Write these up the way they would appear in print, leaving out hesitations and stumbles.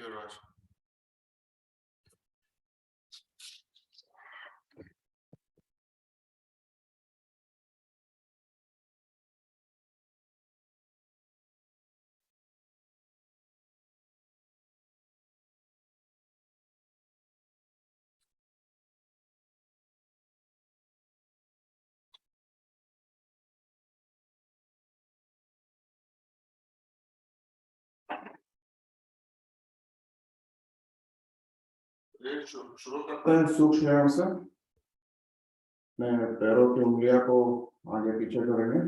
you, Raj. शुरू करते हैं सूक्ष्म व्यायाम से। मैं पैरों की उंगलियां को आगे पीछे करेंगे।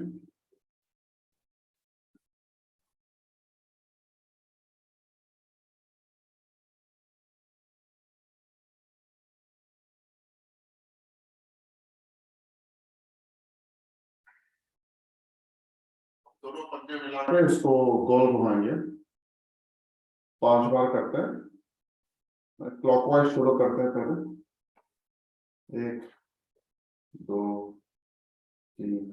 दोनों पंजे मिलाकर इसको गोल घुमाएंगे। 5 बार करते हैं। क्लॉकवाइज शुरू करते हैं पहले। 1 2 3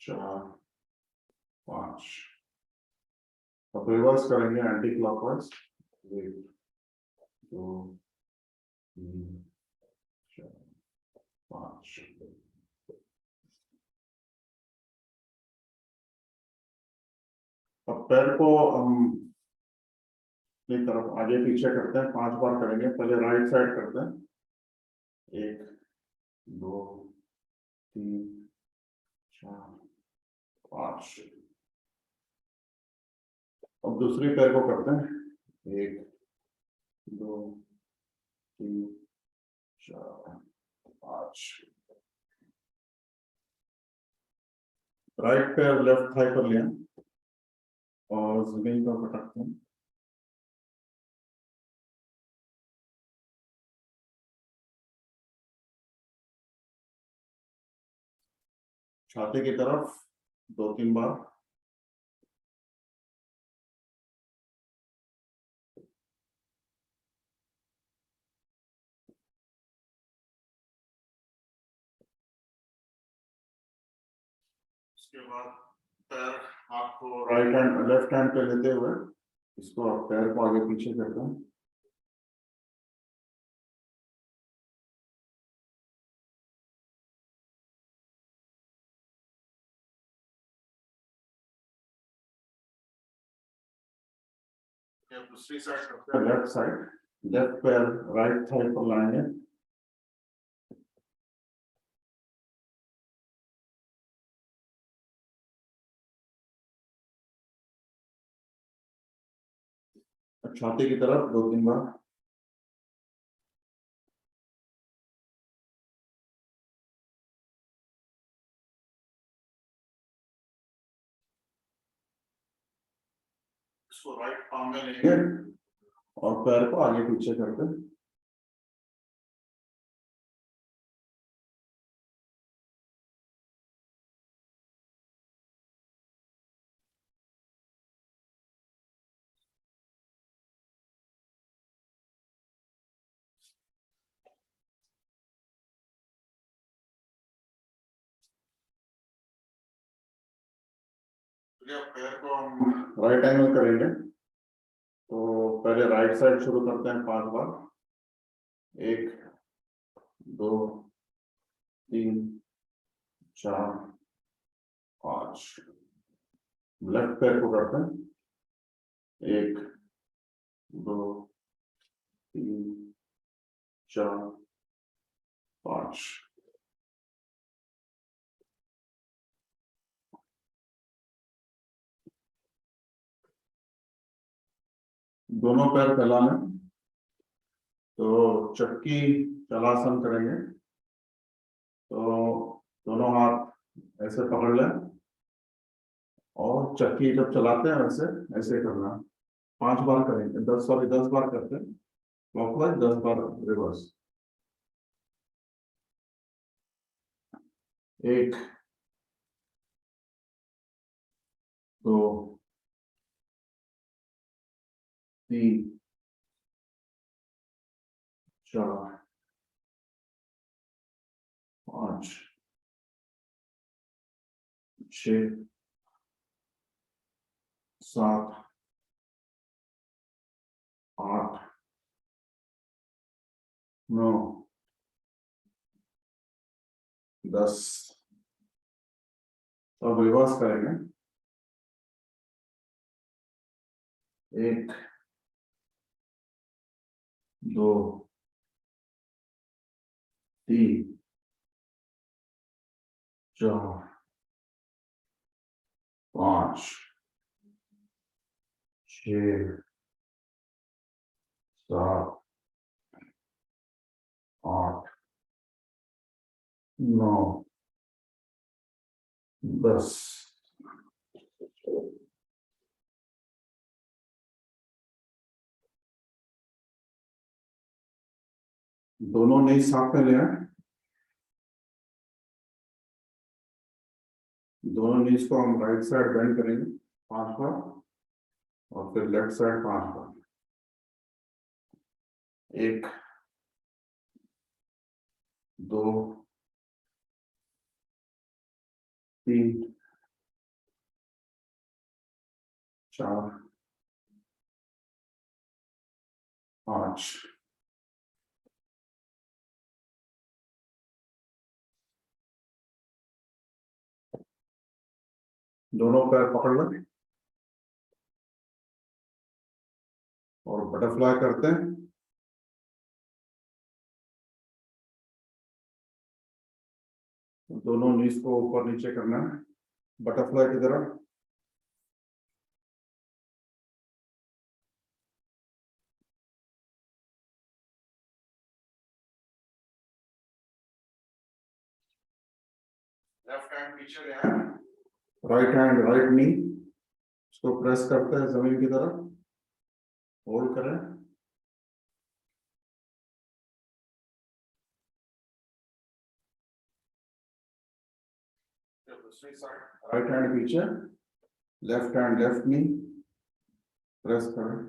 4 5। अब रिवर्स करेंगे एंटी क्लॉकवाइज। 1 2 3 4 5। अब पैर को हम अपनी तरफ आगे पीछे करते हैं। 5 बार करेंगे। पहले राइट साइड करते हैं। 1 2 3 4 5। अब दूसरी पैर को करते हैं। 1 2 3 4 5। राइट पैर लेफ्ट थाई पर लिया और जमीन पर पटकते हैं। छाती की तरफ 2-3 बार। उसके बाद पैर हाथ को राइट हैंड लेफ्ट हैंड पे लेते हुए इसको पैर को आगे पीछे करते हैं। दूसरी साइड करते हैं। लेफ्ट साइड लेफ्ट पैर राइट थाई पर लाएंगे। छाती की तरफ 2-3 बार। इसको राइट पाम में लेंगे और पैर को आगे पीछे करते हैं। पैर को हम राइट एंगल करेंगे तो पहले राइट साइड शुरू करते हैं। 5 बार। 1 2 3 4 5। लेफ्ट पैर को करते हैं। 1 2 3 4 5। दोनों पैर फैलाने तो चक्की चलासन करेंगे। तो दोनों हाथ ऐसे पकड़ लें और चक्की जब चलाते हैं वैसे ऐसे करना। 5 बार करेंगे। 10 बार करते हैं क्लॉकवाइज, 10 बार रिवर्स। 1 2 3 4 5 6 7 10। अब रिवर्स करेंगे। 1 2 3 4 5 6 7 8 9 10। दोनों नी साथ में ले आए। दोनों नीज को हम राइट साइड बेंड करेंगे 5 बार और फिर लेफ्ट साइड 5 बार। 1 2 3 4 5। दोनों पैर पकड़ लें और बटरफ्लाई करते हैं। दोनों नीज को ऊपर नीचे करना है बटरफ्लाई की तरह। लेफ्ट हैंड पीछे ले आए, राइट हैंड राइट नी इसको प्रेस करते हैं जमीन की तरफ, होल्ड करें। दूसरी साइड राइट हैंड पीछे, लेफ्ट हैंड लेफ्ट नी प्रेस करें।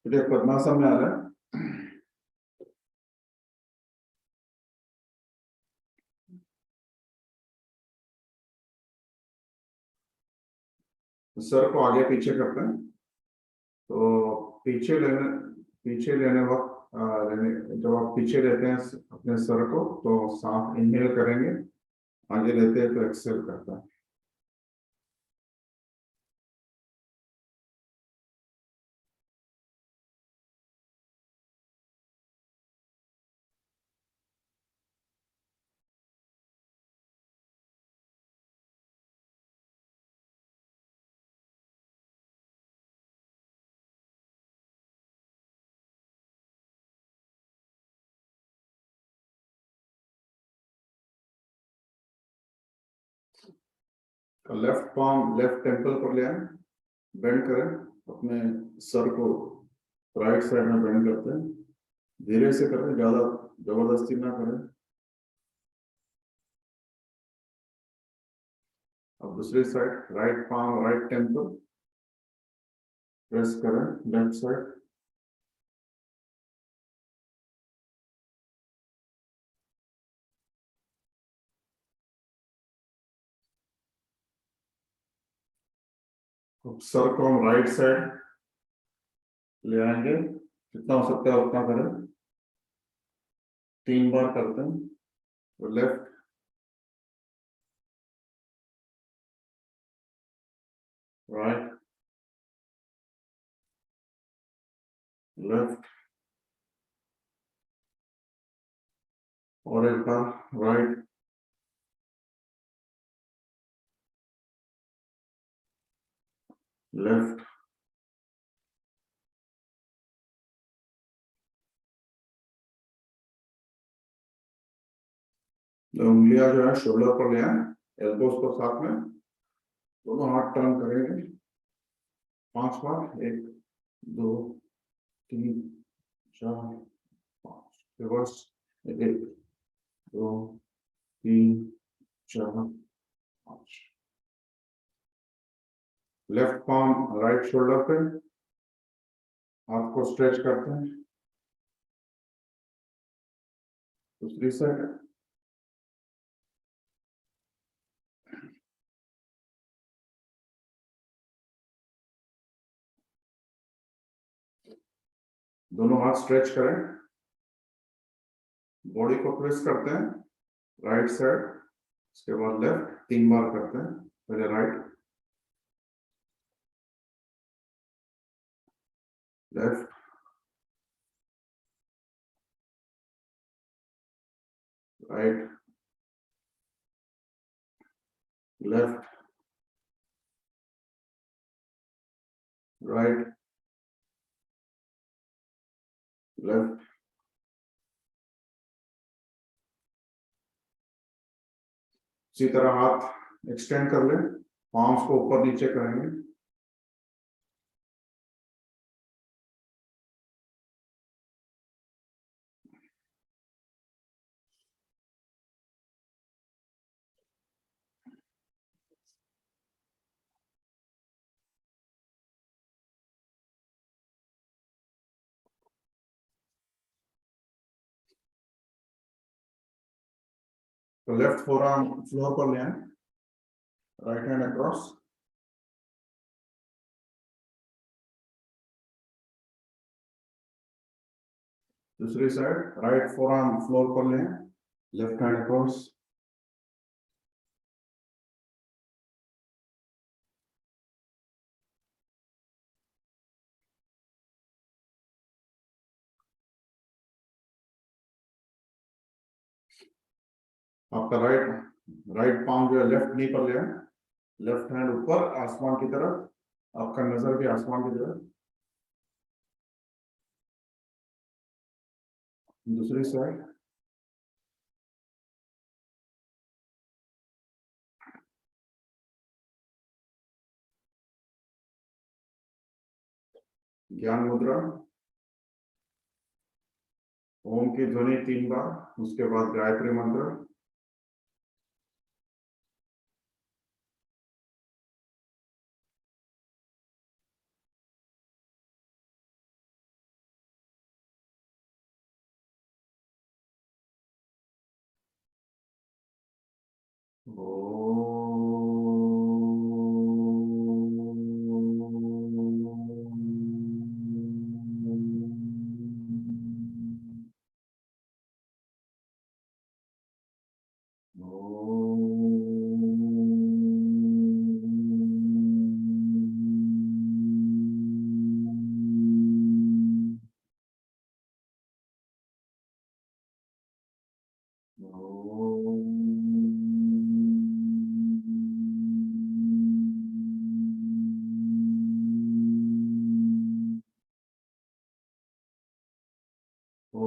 पद्मासन में आ रहा है। सर को आगे पीछे करते हैं तो पीछे लेने वक्त जब आप पीछे लेते हैं अपने सर को तो सांस इनहेल करेंगे, आगे लेते हैं तो एक्सहेल करता है। लेफ्ट पाम लेफ्ट टेम्पल पर ले आए, बेंड करें अपने सर को, राइट साइड में बेंड करते हैं। धीरे से करें, ज्यादा जबरदस्ती ना करें। अब दूसरी side right palm right temple press करें लेफ्ट साइड। अब सर को हम राइट साइड ले आएंगे, जितना हो सकता है उतना करें। 3 बार करते हैं तो लेफ्ट राइट लेफ्ट और एक बार राइट लेफ्ट। उंगलियां जो है शोल्डर पर ले आए, एल्बोस को साथ में, दोनों हाथ टर्न करेंगे 5 बार। 1 2 3 4 5। Reverse 1 2 3 4 5। Left palm right shoulder पे, हाथ को स्ट्रेच करते हैं। दूसरी साइड दोनों हाथ स्ट्रेच करें, बॉडी को प्रेस करते हैं राइट साइड, उसके बाद लेफ्ट, 3 बार करते हैं, पहले right, left, right, left, right, left. इसी तरह हाथ एक्सटेंड कर लें, पाम्स को ऊपर नीचे करेंगे, तो लेफ्ट फोरआर्म फ्लोर पर ले आए, राइट हैंड अक्रॉस, दूसरी साइड राइट फोरआर्म फ्लोर पर ले आए, लेफ्ट हैंड अक्रॉस, आपका राइट पाम जो है लेफ्ट नी पर ले आए, लेफ्ट हैंड ऊपर आसमान की तरफ, आपका नजर भी आसमान की तरफ, दूसरी साइड, ज्ञान मुद्रा, ओम की ध्वनि 3 बार, उसके बाद गायत्री मंत्र,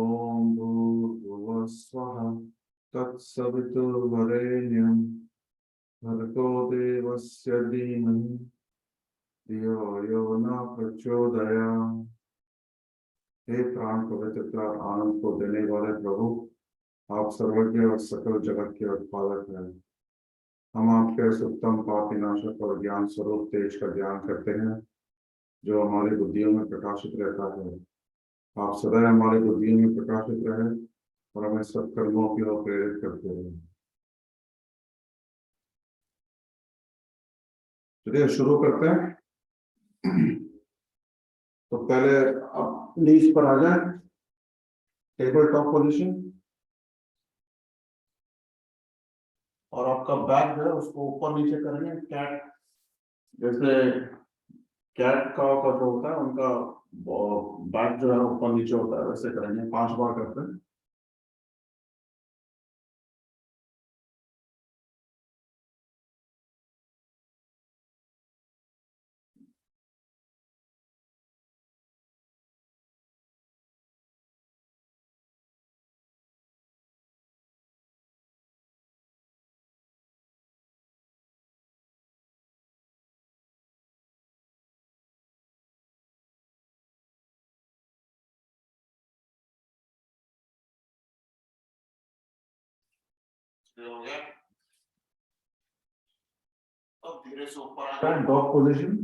ओम भूर्भुवः स्वः तत्सवितुर्वरेण्यं भर्गो देवस्य धीमहि धियो यो न प्रचोदयात्। हे प्राण पवित्रता आनंद को देने वाले प्रभु, आप सर्वज्ञ और सकल जगत के उत्पादक हैं। हम आपके इस उत्तम पाप विनाशक और ज्ञान स्वरूप तेज का ध्यान करते हैं, जो हमारी बुद्धियों में प्रकाशित रहता है। आप सदैव हमारी बुद्धियों में प्रकाशित रहे और हमें सत्कर्मों की ओर प्रेरित करते रहे। चलिए शुरू करते हैं। तो पहले आप नीज पर आ जाए, टेबल टॉप पोजीशन, और आपका बैक जो है उसको ऊपर नीचे करेंगे, कैट जैसे कैट का जो होता है उनका बैक जो है ऊपर नीचे होता है, वैसे करेंगे, 5 बार करते हैं। हो गया, अब धीरे से ऊपर आ जाए, डॉग पोजीशन।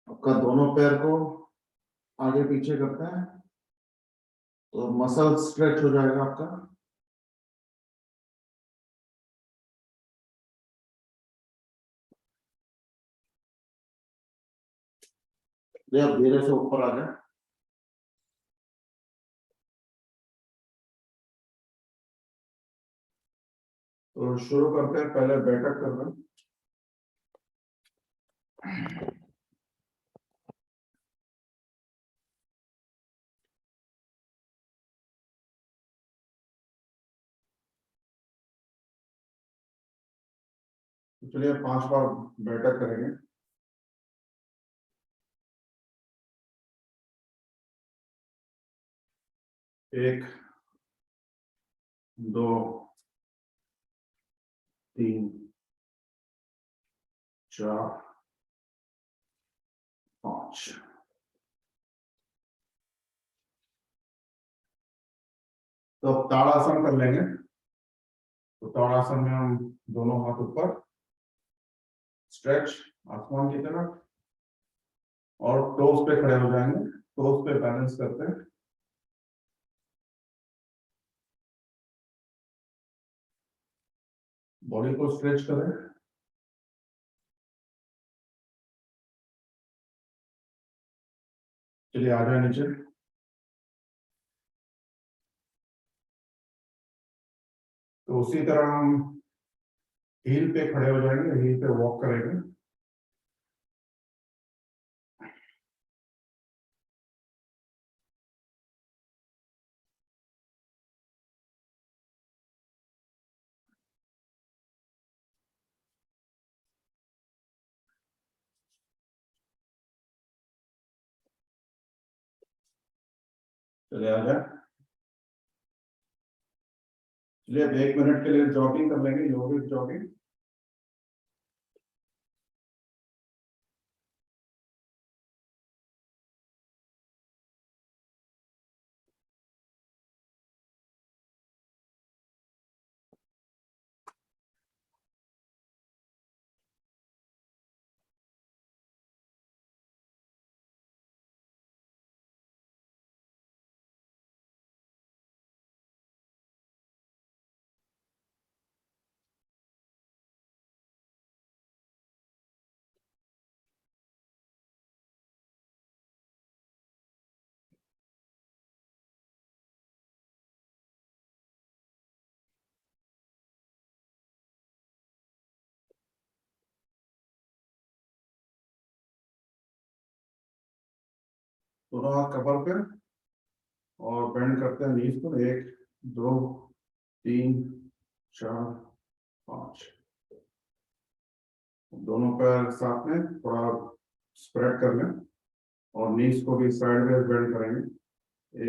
आपका दोनों पैर को आगे पीछे करते हैं तो मसल स्ट्रेच हो जाएगा आपका। अब धीरे से ऊपर आ जाए। तो शुरू करते हैं, पहले बैठक कर रहे हैं। चलिए 5 बार बैठक करेंगे। 1 2 3 4 5। तो अब ताड़ासन कर लेंगे। तो ताड़ासन में हम दोनों हाथ ऊपर, स्ट्रेच आसमान की तरफ, और टोस पे खड़े हो जाएंगे। टोस पे बैलेंस करते हैं। बॉडी को स्ट्रेच करें। चलिए आ जाए नीचे। तो उसी तरह हम हील पे खड़े हो जाएंगे, हील पे वॉक करेंगे। चलिए आ जाए। चलिए अब 1 मिनट के लिए जॉगिंग कर लेंगे, योगिक जॉगिंग। दोनों हाथ कमर पे और बेंड करते हैं नीज को। 1 2 3 4 5। दोनों पैर साथ में थोड़ा स्प्रेड कर लें और नीज को भी साइडवेज बेंड करेंगे।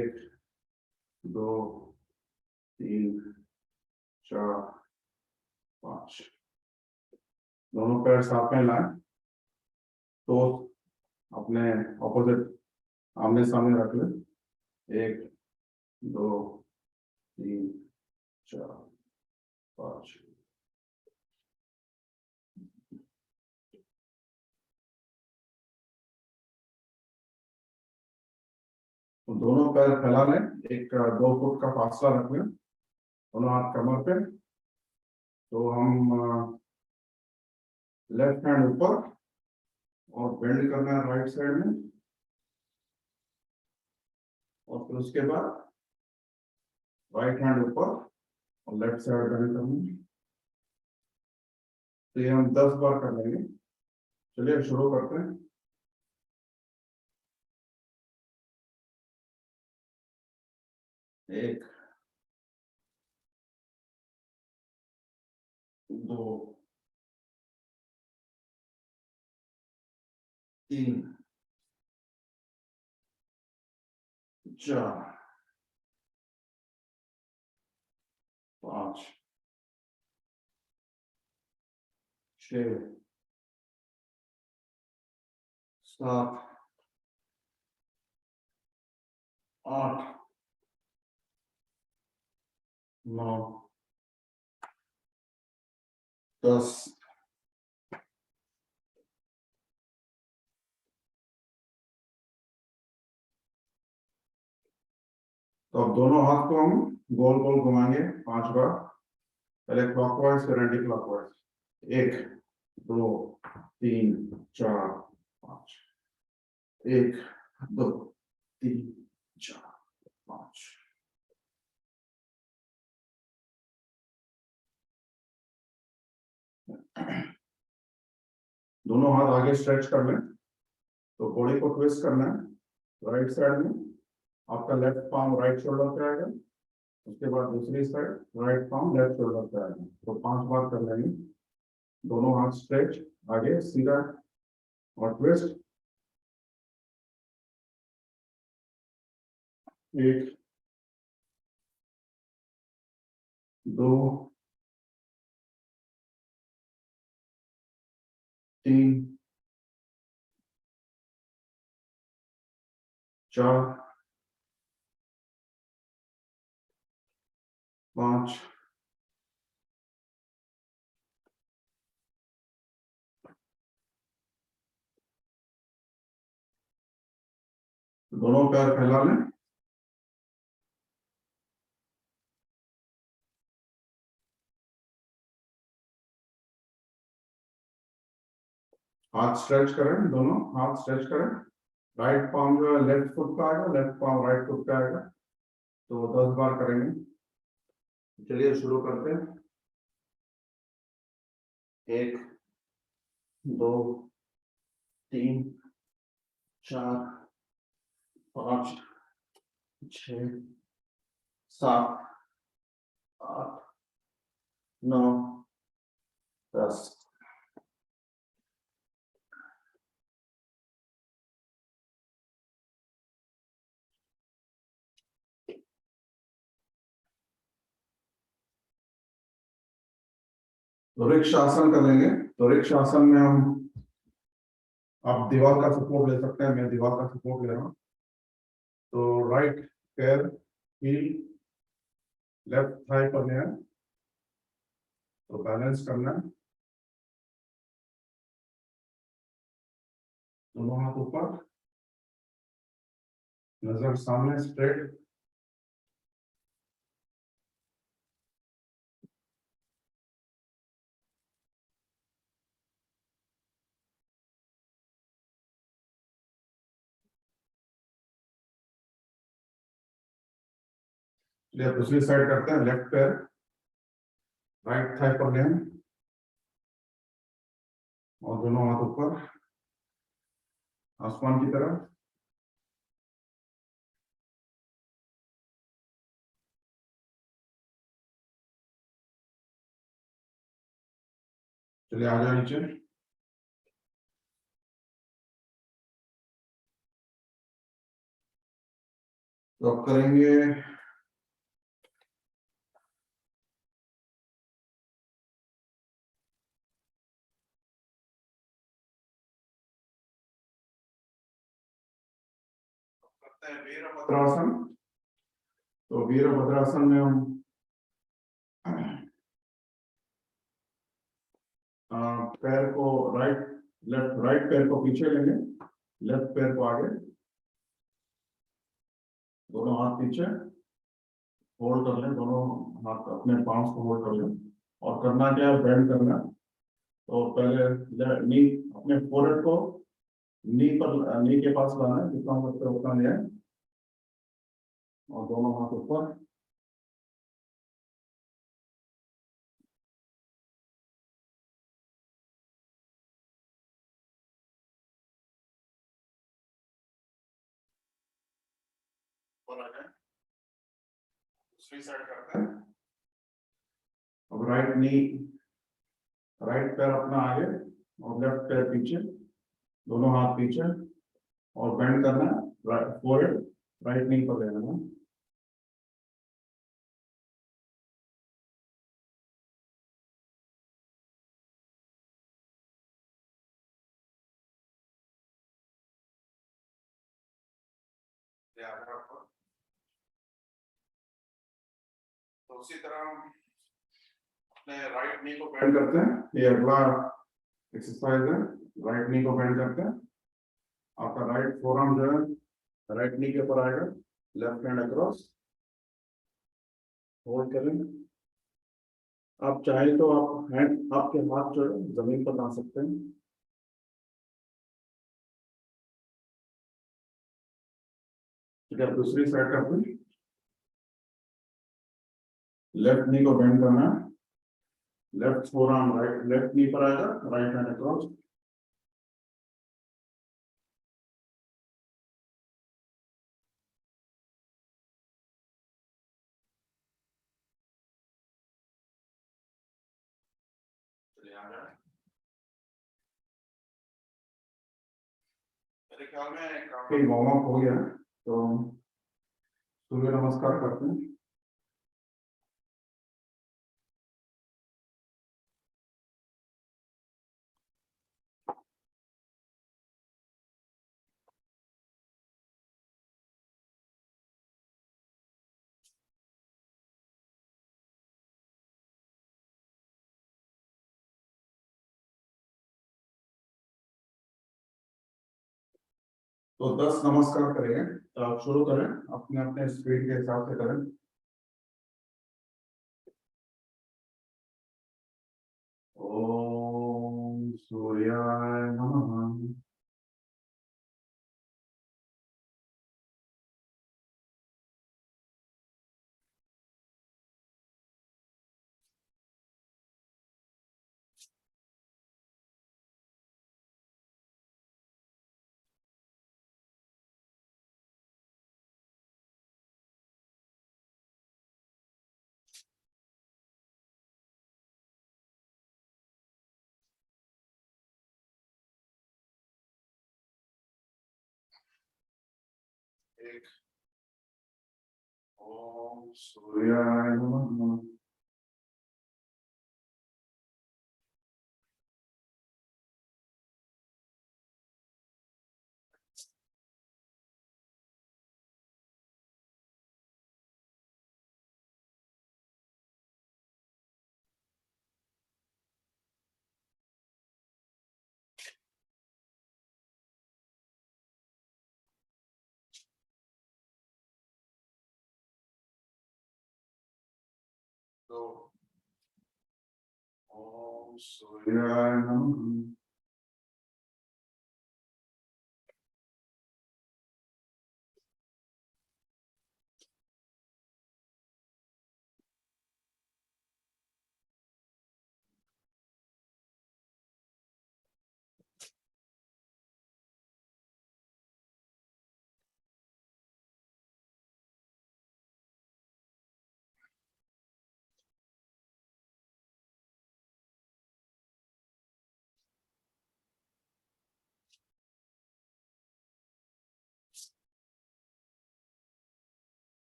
1 2 3 4 5। दोनों पैर साथ में लाएं। तो अपने ऑपोजिट आमने सामने रख लें। 1 2 3 4 5। तो दोनों पैर फैला लें, 2 फुट का फासला रख लें, दोनों हाथ कमर पे। तो हम लेफ्ट हैंड ऊपर और बेंड करना है राइट साइड में, और फिर उसके बाद राइट हैंड ऊपर और लेफ्ट साइड बेंड करना है। तो ये हम 10 बार कर लेंगे। चलिए शुरू करते हैं। 1 2 3 4 5 6 7 8 9 10। तो अब दोनों हाथ को हम गोल गोल घुमाएंगे 5 बार। पहले क्लॉकवाइज फिर एंटी क्लॉकवाइज। 1 2 3 4 5। एक, दो, तीन, चार, पांच। दोनों हाथ आगे स्ट्रेच कर लें। तो बॉडी को ट्विस्ट करना है राइट साइड में। आपका लेफ्ट पाम राइट शोल्डर पे आएगा, उसके बाद दूसरी side right palm left shoulder पे आएगा। तो 5 बार कर लेंगे। दोनों हाथ स्ट्रेच आगे सीधा और ट्विस्ट। एक, दो, तीन, चार, पांच, दोनों पैर फैला लें। हाथ स्ट्रेच करें, दोनों हाथ स्ट्रेच करें। राइट पाम जो है लेफ्ट फुट पे आएगा, लेफ्ट पाम राइट फुट पे आएगा। तो 10 बार करेंगे। चलिए शुरू करते हैं। एक, दो, तीन, चार, पांच, छः, 7, 8, 9, 10। वृक्ष आसन करेंगे। तो वृक्ष आसन में हम, आप दीवार का सपोर्ट ले सकते हैं। मैं दीवार का सपोर्ट ले रहा हूँ। तो राइट पैर हील लेफ्ट थाई पर है, तो बैलेंस करना है। दोनों हाथ ऊपर, नजर सामने स्ट्रेट। चलिए दूसरी साइड करते हैं। लेफ्ट पैर राइट थाई पर लें और दोनों हाथ ऊपर आसमान की तरफ। चलिए आ जाए नीचे। तो अब करेंगे वीरभद्रासन। तो वीरभद्रासन में हम पैर को राइट पैर को पीछे लेंगे, लेफ्ट पैर को आगे, दोनों हाथ पीछे होल्ड कर लें। दोनों हाथ अपने पांव को होल्ड कर लें। और करना क्या है, बेंड करना है। तो पहले नी, अपने फोrehead को नी के पास लाना है, जितना हो सकता है उतना ले आए। और दोनों हाथ ऊपर। दूसरी साइड करते हैं। अब राइट पैर अपना आगे और लेफ्ट पैर पीछे, दोनों हाथ पीछे। और बेंड करना है, फोrehead राइट नी पर लेना है। तो उसी तरह अपने राइट नी को बेंड करते हैं। ये अगला एक्सरसाइज है। राइट नी को बेंड करते हैं। आपका राइट फोरआर्म जो है राइट नी के ऊपर आएगा, लेफ्ट हैंड अक्रॉस होल्ड करें। आप चाहे तो आपके हाथ जो है जमीन पर ला सकते हैं। ठीक है, दूसरी साइड करते हैं। लेफ्ट नी को बेंड करना है, लेफ्ट फोरआर्म राइट, लेफ्ट नी पर आएगा, राइट हैंड अक्रॉस। मेरे ख्याल में काफी वार्म अप हो गया, तो सूर्य नमस्कार करते हैं। तो 10 नमस्कार करेंगे, तो आप शुरू करें, अपने अपने स्पीड के हिसाब से करें। ओम सूर्याय नमः। एक, ओम सूर्याय नमः। तो ओम सूर्याय नमः।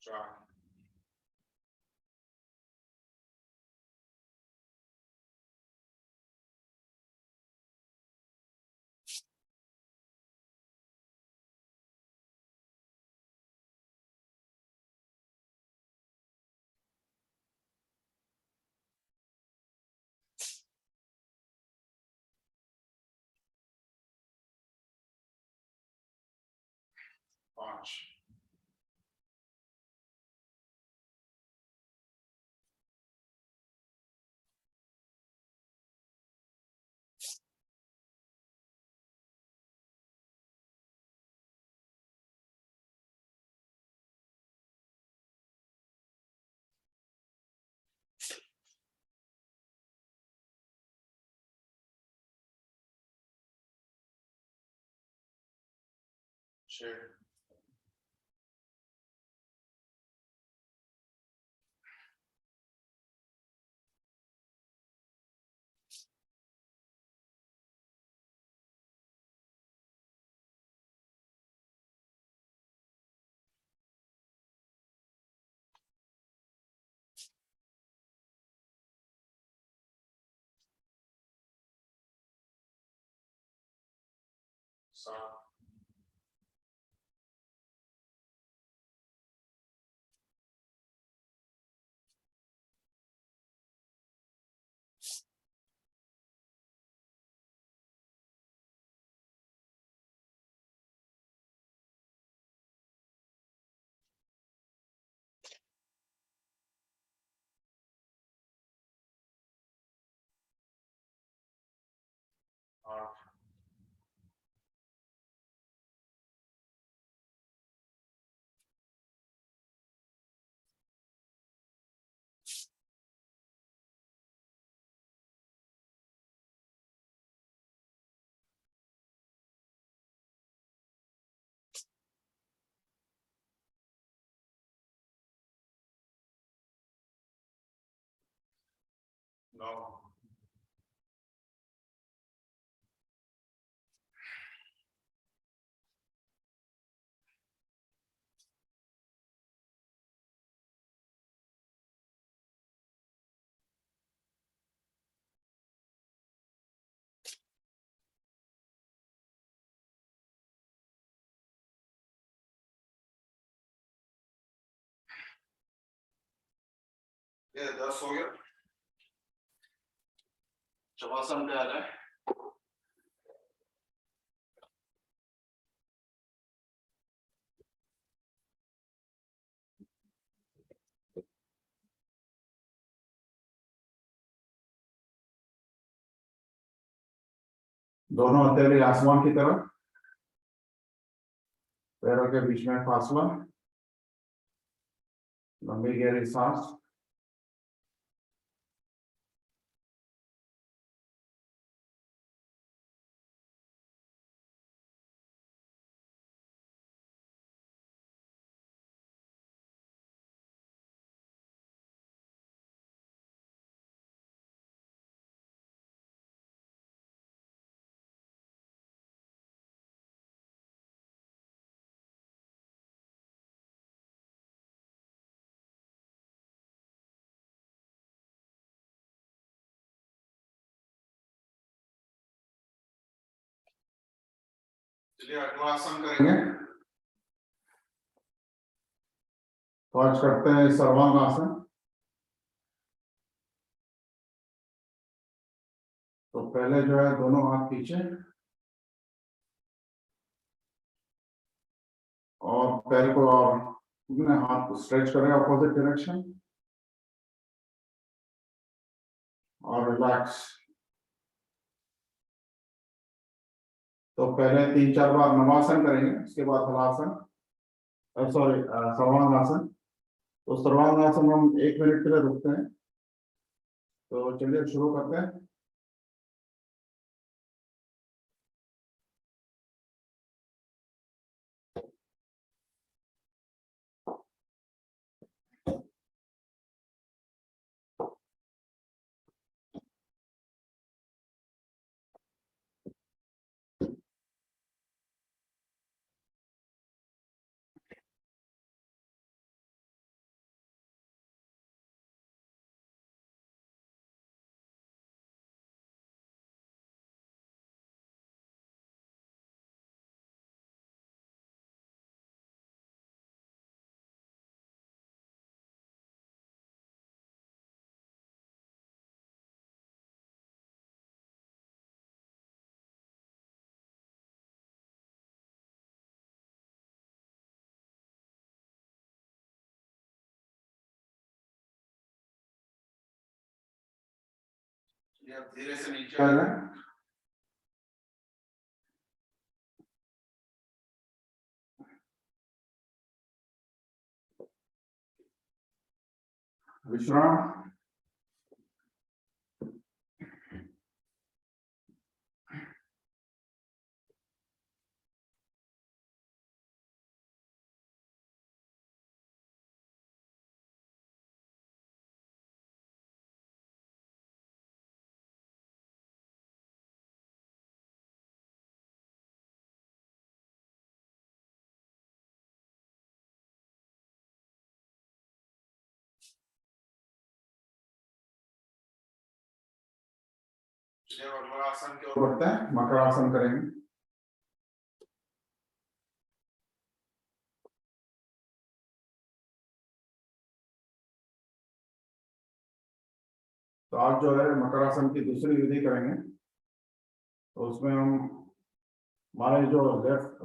चार, पांच, छह, सात, No. ये 10 हो गया। शवासन पे आ जाए। दोनों हथेली आसमान की तरफ, पैरों के बीच में फासला, लंबी गहरी सांस। चलिए अगला आसन करेंगे। तो आज करते हैं सर्वांग आसन। तो पहले जो है दोनों हाथ पीछे और पैर को और अपने हाथ को स्ट्रेच करें अपोजिट डायरेक्शन और रिलैक्स। तो पहले 3-4 बार नवासन करेंगे, उसके बाद हलासन, सॉरी सर्वांग आसन। तो सर्वांग आसन हम 1 मिनट के लिए रुकते हैं। तो चलिए शुरू करते हैं। धीरे से नीचे आ जाए। विश्राम। अगला आसन की ओर बढ़ते हैं, मकर आसन करेंगे। तो आज जो है मकर आसन की दूसरी विधि करेंगे। तो उसमें हम हमारे जो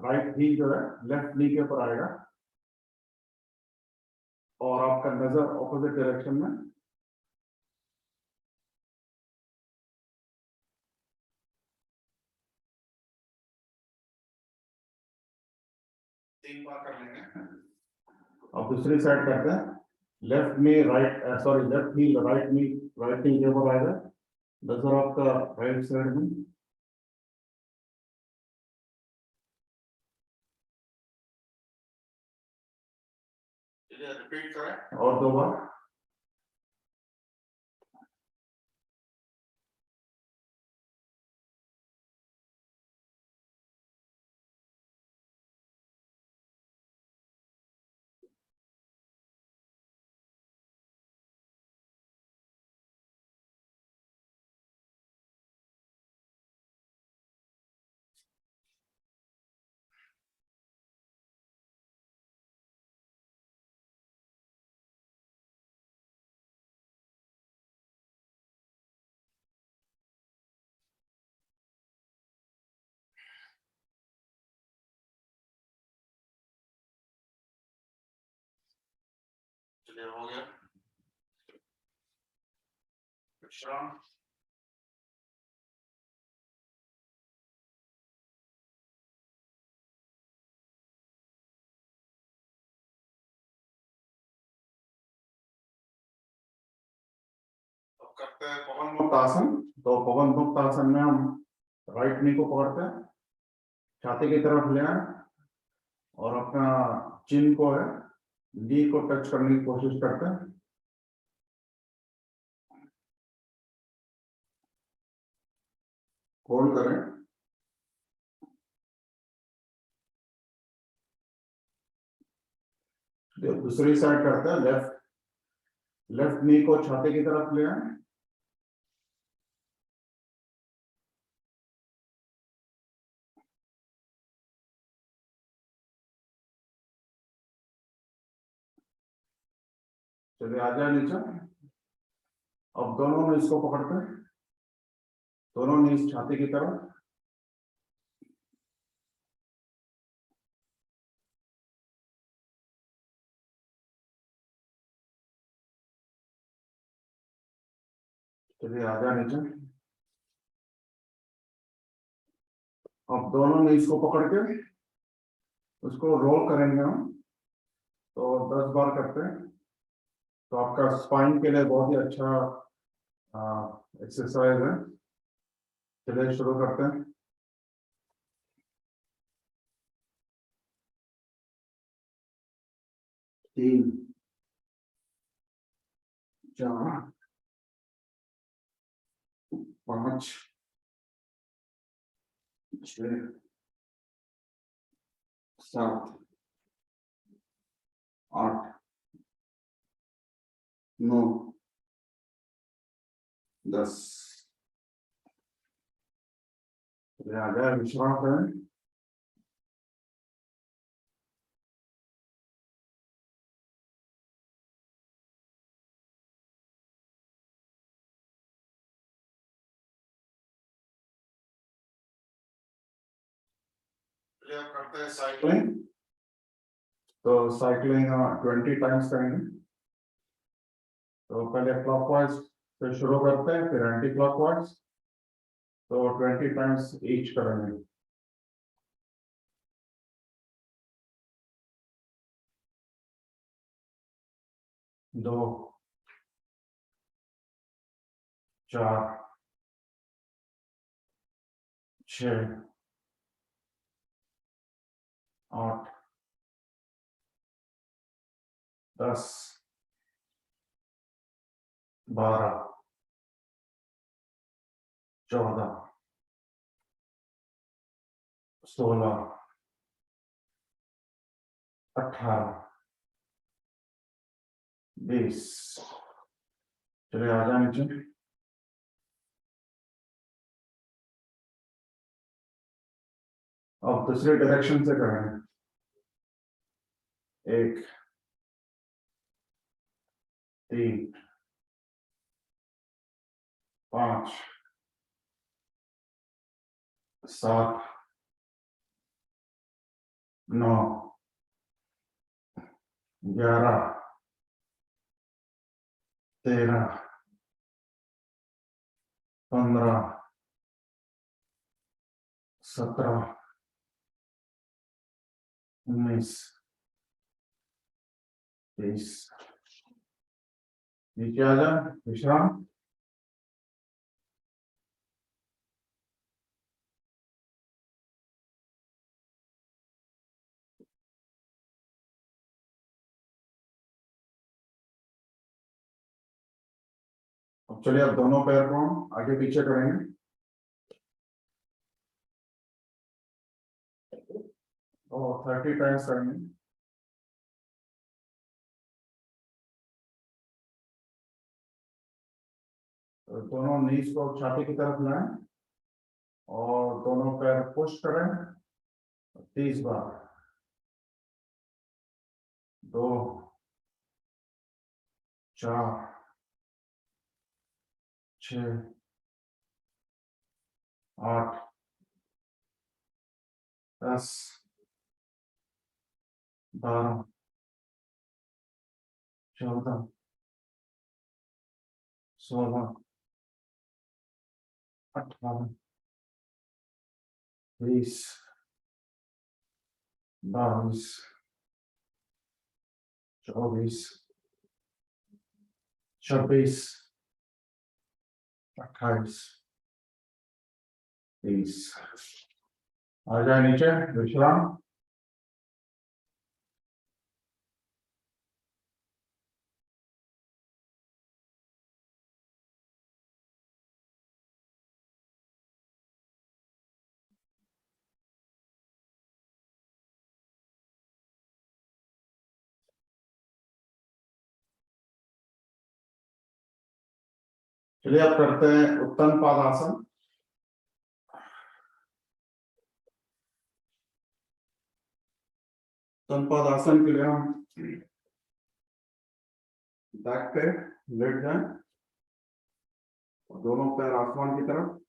राइट नी जो है लेफ्ट नी के ऊपर आएगा और आपका नजर ऑपोजिट डायरेक्शन में। तीन बार कर लेंगे। अब दूसरी साइड करते हैं। लेफ्ट नी राइट, सॉरी लेफ्ट नी राइट नी के ऊपर आएगा, नजर आपका राइट साइड में। रिपीट करें और 2 बार। चलिए हो गया विश्राम। करते हैं पवन मुक्त आसन। तो पवन मुक्त आसन में हम राइट नी को पकड़ते हैं, छाती की तरफ ले आए और अपना चिन को है नी को टच करने की कोशिश करते हैं। होल्ड करें। दूसरी साइड करते हैं, लेफ्ट नी को छाती की तरफ ले आए, चलिए आ जाए नीचे। अब दोनों नीज को पकड़ते हैं, दोनों नीज छाती की तरफ, चलिए आ जाए नीचे। अब दोनों नीज को पकड़ के उसको रोल करेंगे हम, तो 10 बार करते हैं। तो आपका स्पाइन के लिए बहुत ही अच्छा एक्सरसाइज है। चलिए शुरू करते हैं। 3 4 5 6 7 8 9 10। आ जाए विश्राम करें। करते हैं साइकिलिंग। तो साइकिलिंग 20 टाइम्स करेंगे। तो पहले क्लॉकवाइज से शुरू करते हैं, फिर एंटी क्लॉकवाइज। तो 20 टाइम्स ईच करेंगे। 2 4 6 8 10 12 14 16 18 20। चलिए आ जाए नीचे। अब दूसरे डायरेक्शन से करेंगे। 1 3 5 7 9 11 13 15 17 19 20। नीचे आ जाए विश्राम। अब चलिए अब दोनों पैर को आगे पीछे करेंगे और 30 टाइम्स करेंगे। तो दोनों नीज को छाती की तरफ लाएं और दोनों पैर पुश करें 30 बार। 2 4 6 8 10 12 14, 16, 18, 20, 22, 24, 26, 28, 30। आ जाए नीचे विश्राम। चलिए अब करते हैं उत्तम पादासन। उत्तम पादासन के लिए हम बैक पे लेट जाएं और दोनों पैर आसमान की तरफ।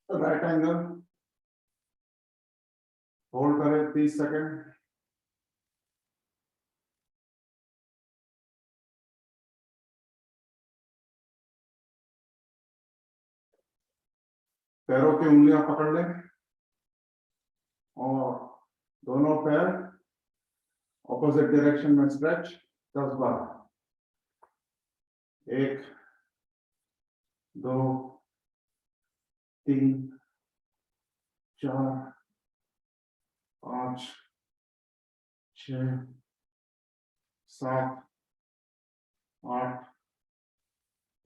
राइट एंगल होल्ड करें 30 सेकेंड। पैरों की उंगलियां पकड़ लें और दोनों पैर ऑपोजिट डायरेक्शन में स्ट्रेच 10 बार। 1, 2, 3, 4, 5, 6, 7, 8,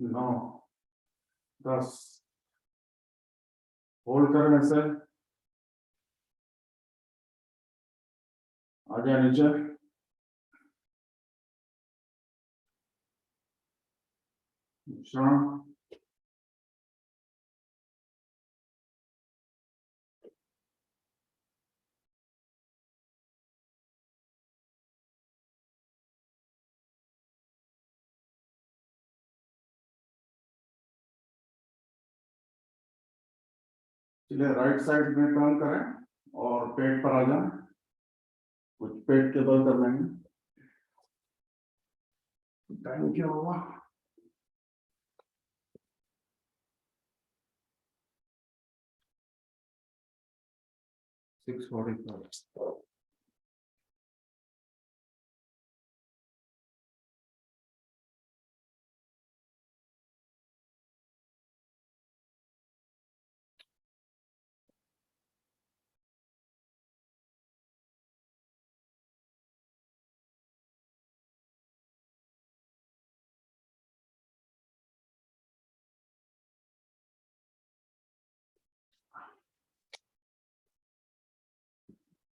9, 10। होल्ड करें ऐसे। आ जाए नीचे। विश्राम। चलिए राइट साइड में टर्न करें और पेट पर आ जाए। कुछ पेट के बल कर लेंगे। टाइम क्या होगा? 6:45।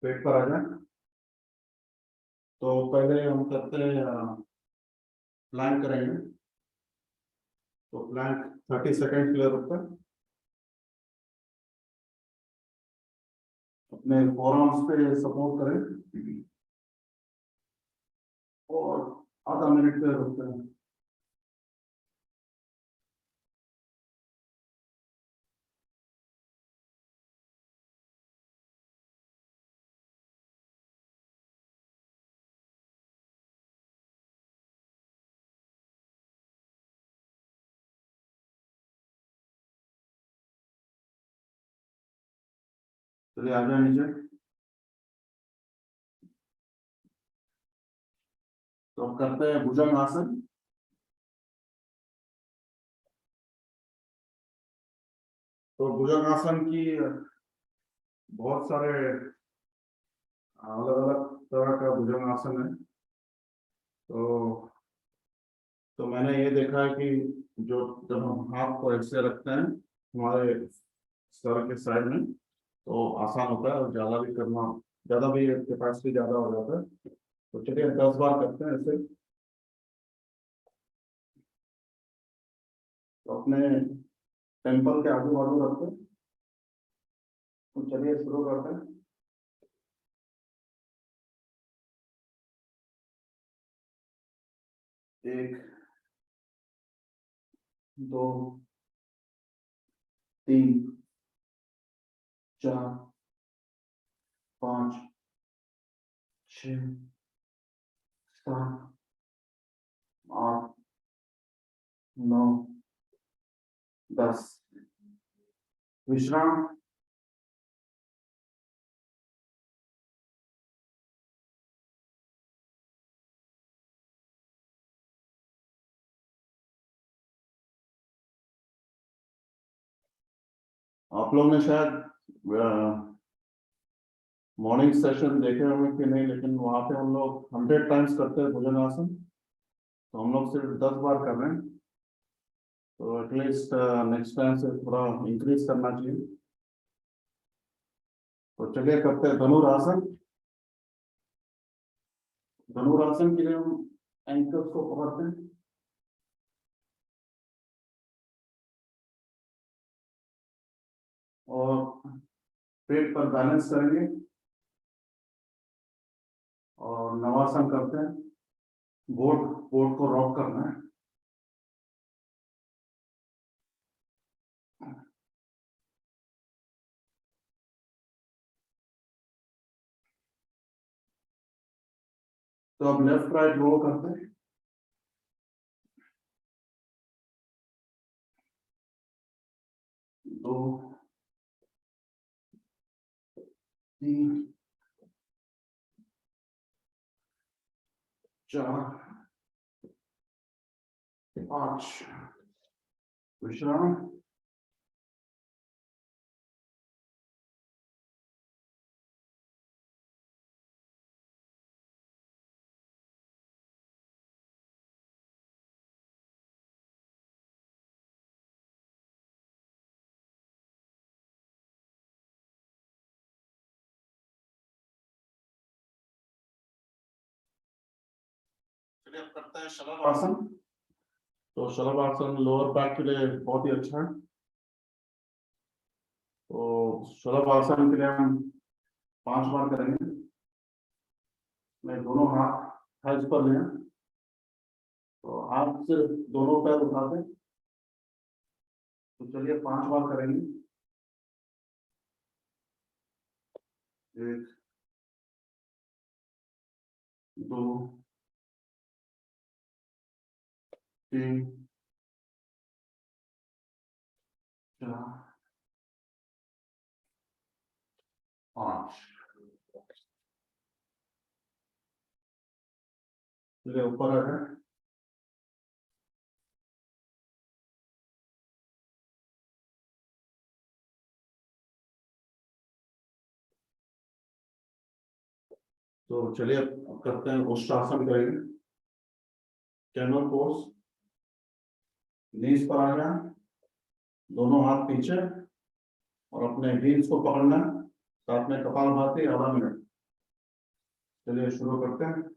पेट पर आ जाए। तो पहले हम करते हैं प्लैंक करेंगे। तो प्लैंक 30 सेकेंड के लिए रुकते हैं। अपने फोरआर्म्स पे सपोर्ट करें और आधा मिनट के लिए रुकते हैं। चलिए आ जाए नीचे। तो हम करते हैं भुजंग आसन। तो भुजंग आसन की बहुत सारे अलग अलग तरह का भुजंग आसन है। तो मैंने ये देखा है कि जो जब हम हाथ को ऐसे रखते हैं हमारे सर के साइड में तो आसान होता है और ज्यादा भी करना, ज्यादा भी कैपेसिटी ज्यादा हो जाता है। तो चलिए 10 बार करते हैं ऐसे। तो अपने टेम्पल के आजू बाजू रखते हैं। तो चलिए शुरू करते हैं। 1, 2, 3, 4, 6 7 8 9 10 विश्राम। आप लोग ने शायद मॉर्निंग सेशन देखे होंगे कि नहीं, लेकिन वहां पे हम लोग 100 टाइम्स करते हैं भुजंगासन, तो हम लोग सिर्फ 10 बार कर रहे हैं। तो एटलीस्ट नेक्स्ट टाइम से थोड़ा इंक्रीज करना चाहिए। तो चलिए करते हैं धनुरासन। धनुरासन के लिए हम एंकर्स को पकड़ते हैं और पेट पर बैलेंस करेंगे और नवासन करते हैं। बोर्ड बोर्ड को रॉक करना है। तो अब लेफ्ट राइट रो करते हैं। 2 3 4 5 विश्राम। चलिए अब करते हैं शलभासन। तो शलभासन लोअर बैक के लिए बहुत ही अच्छा है। तो शलभासन के लिए हम 5 बार करेंगे। मैं दोनों हाथ थाइस पर लें। तो हाथ से दोनों पैर उठाते। तो चलिए 5 बार करेंगे। 1 2 3 4 5। चलिए ऊपर आ जाए। तो चलिए अब करते हैं उष्ट्रासन करेंगे। Camel pose. नीज पर आ जाए, दोनों हाथ पीछे और अपने हील्स को पकड़ना है। साथ में कपालभाति आधा मिनट। चलिए शुरू करते हैं।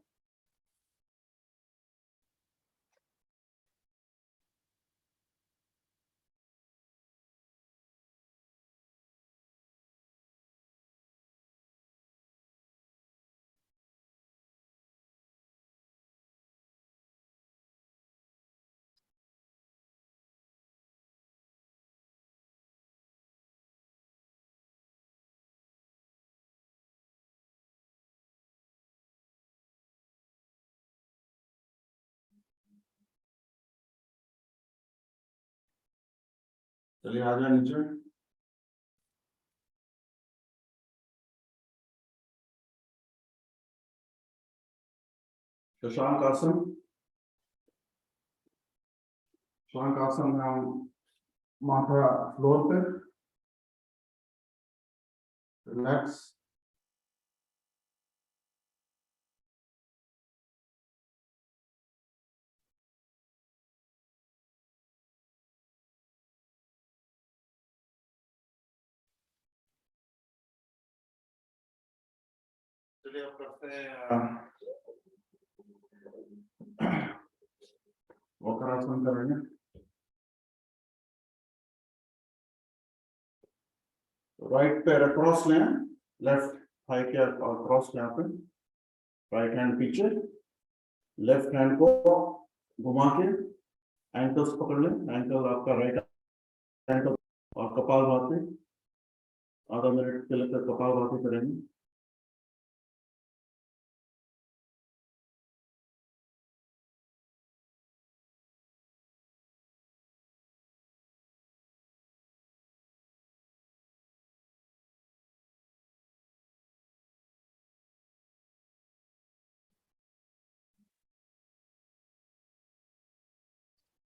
चलिए आ जाए नीचे। शशांक आसन। शशांक आसन में हम माथा फ्लोर पे, रिलैक्स। चलिए अब करते हैं वक्रासन करेंगे। राइट पैर अक्रॉस लें, लेफ्ट थाई के अक्रॉस यहाँ पे। राइट हैंड पीछे, लेफ्ट हैंड को घुमा के एंकल्स पकड़ लें। एंकल आपका राइट एंकल। और कपालभाति आधा मिनट के लिए कपालभाति करेंगे।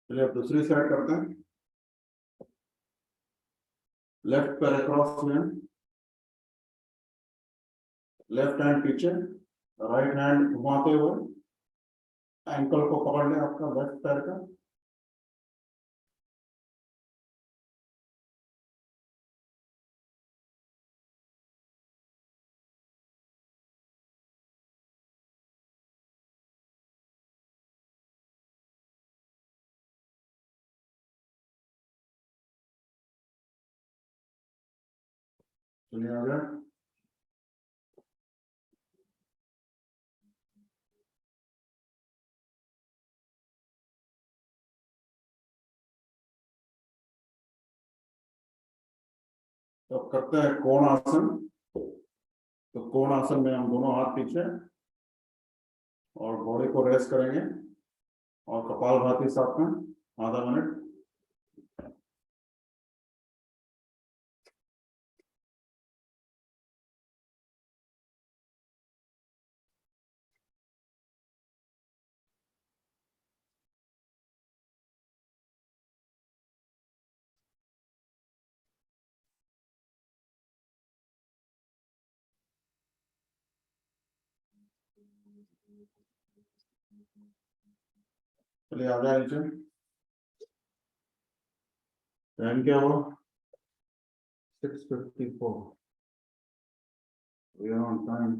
चलिए अब दूसरी साइड करते हैं। लेफ्ट पैर अक्रॉस में, लेफ्ट हैंड पीछे, राइट हैंड घुमाते हुए एंकल को पकड़ लें आपका लेफ्ट पैर का। चलिए आ जाए। तो अब करते हैं कोण आसन। तो कोण आसन में हम दोनों हाथ पीछे और बॉडी को रेस्ट करेंगे और कपालभाति साथ में आधा मिनट। चलिए आ जाए नीचे। टाइम क्या हुआ? 6:54। We are on time.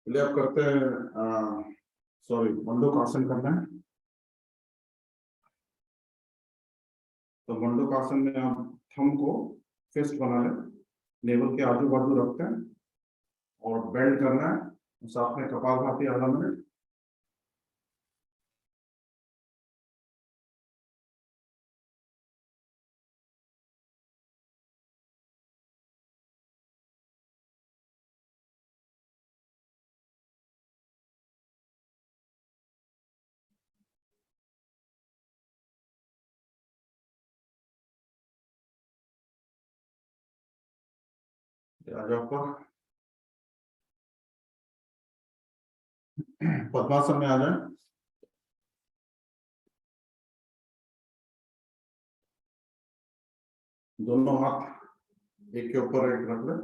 चलिए अब करते हैं, सॉरी, मंडूक आसन करना है। तो मंडूक आसन में हम थंब को फिस्ट बना लें, नेवल के आजू बाजू रखते हैं और बेंड करना है, साथ में कपालभाति आधा मिनट। आ जाओ ऊपर। पद्मासन में आ जाए। दोनों हाथ एक के ऊपर एक रख लें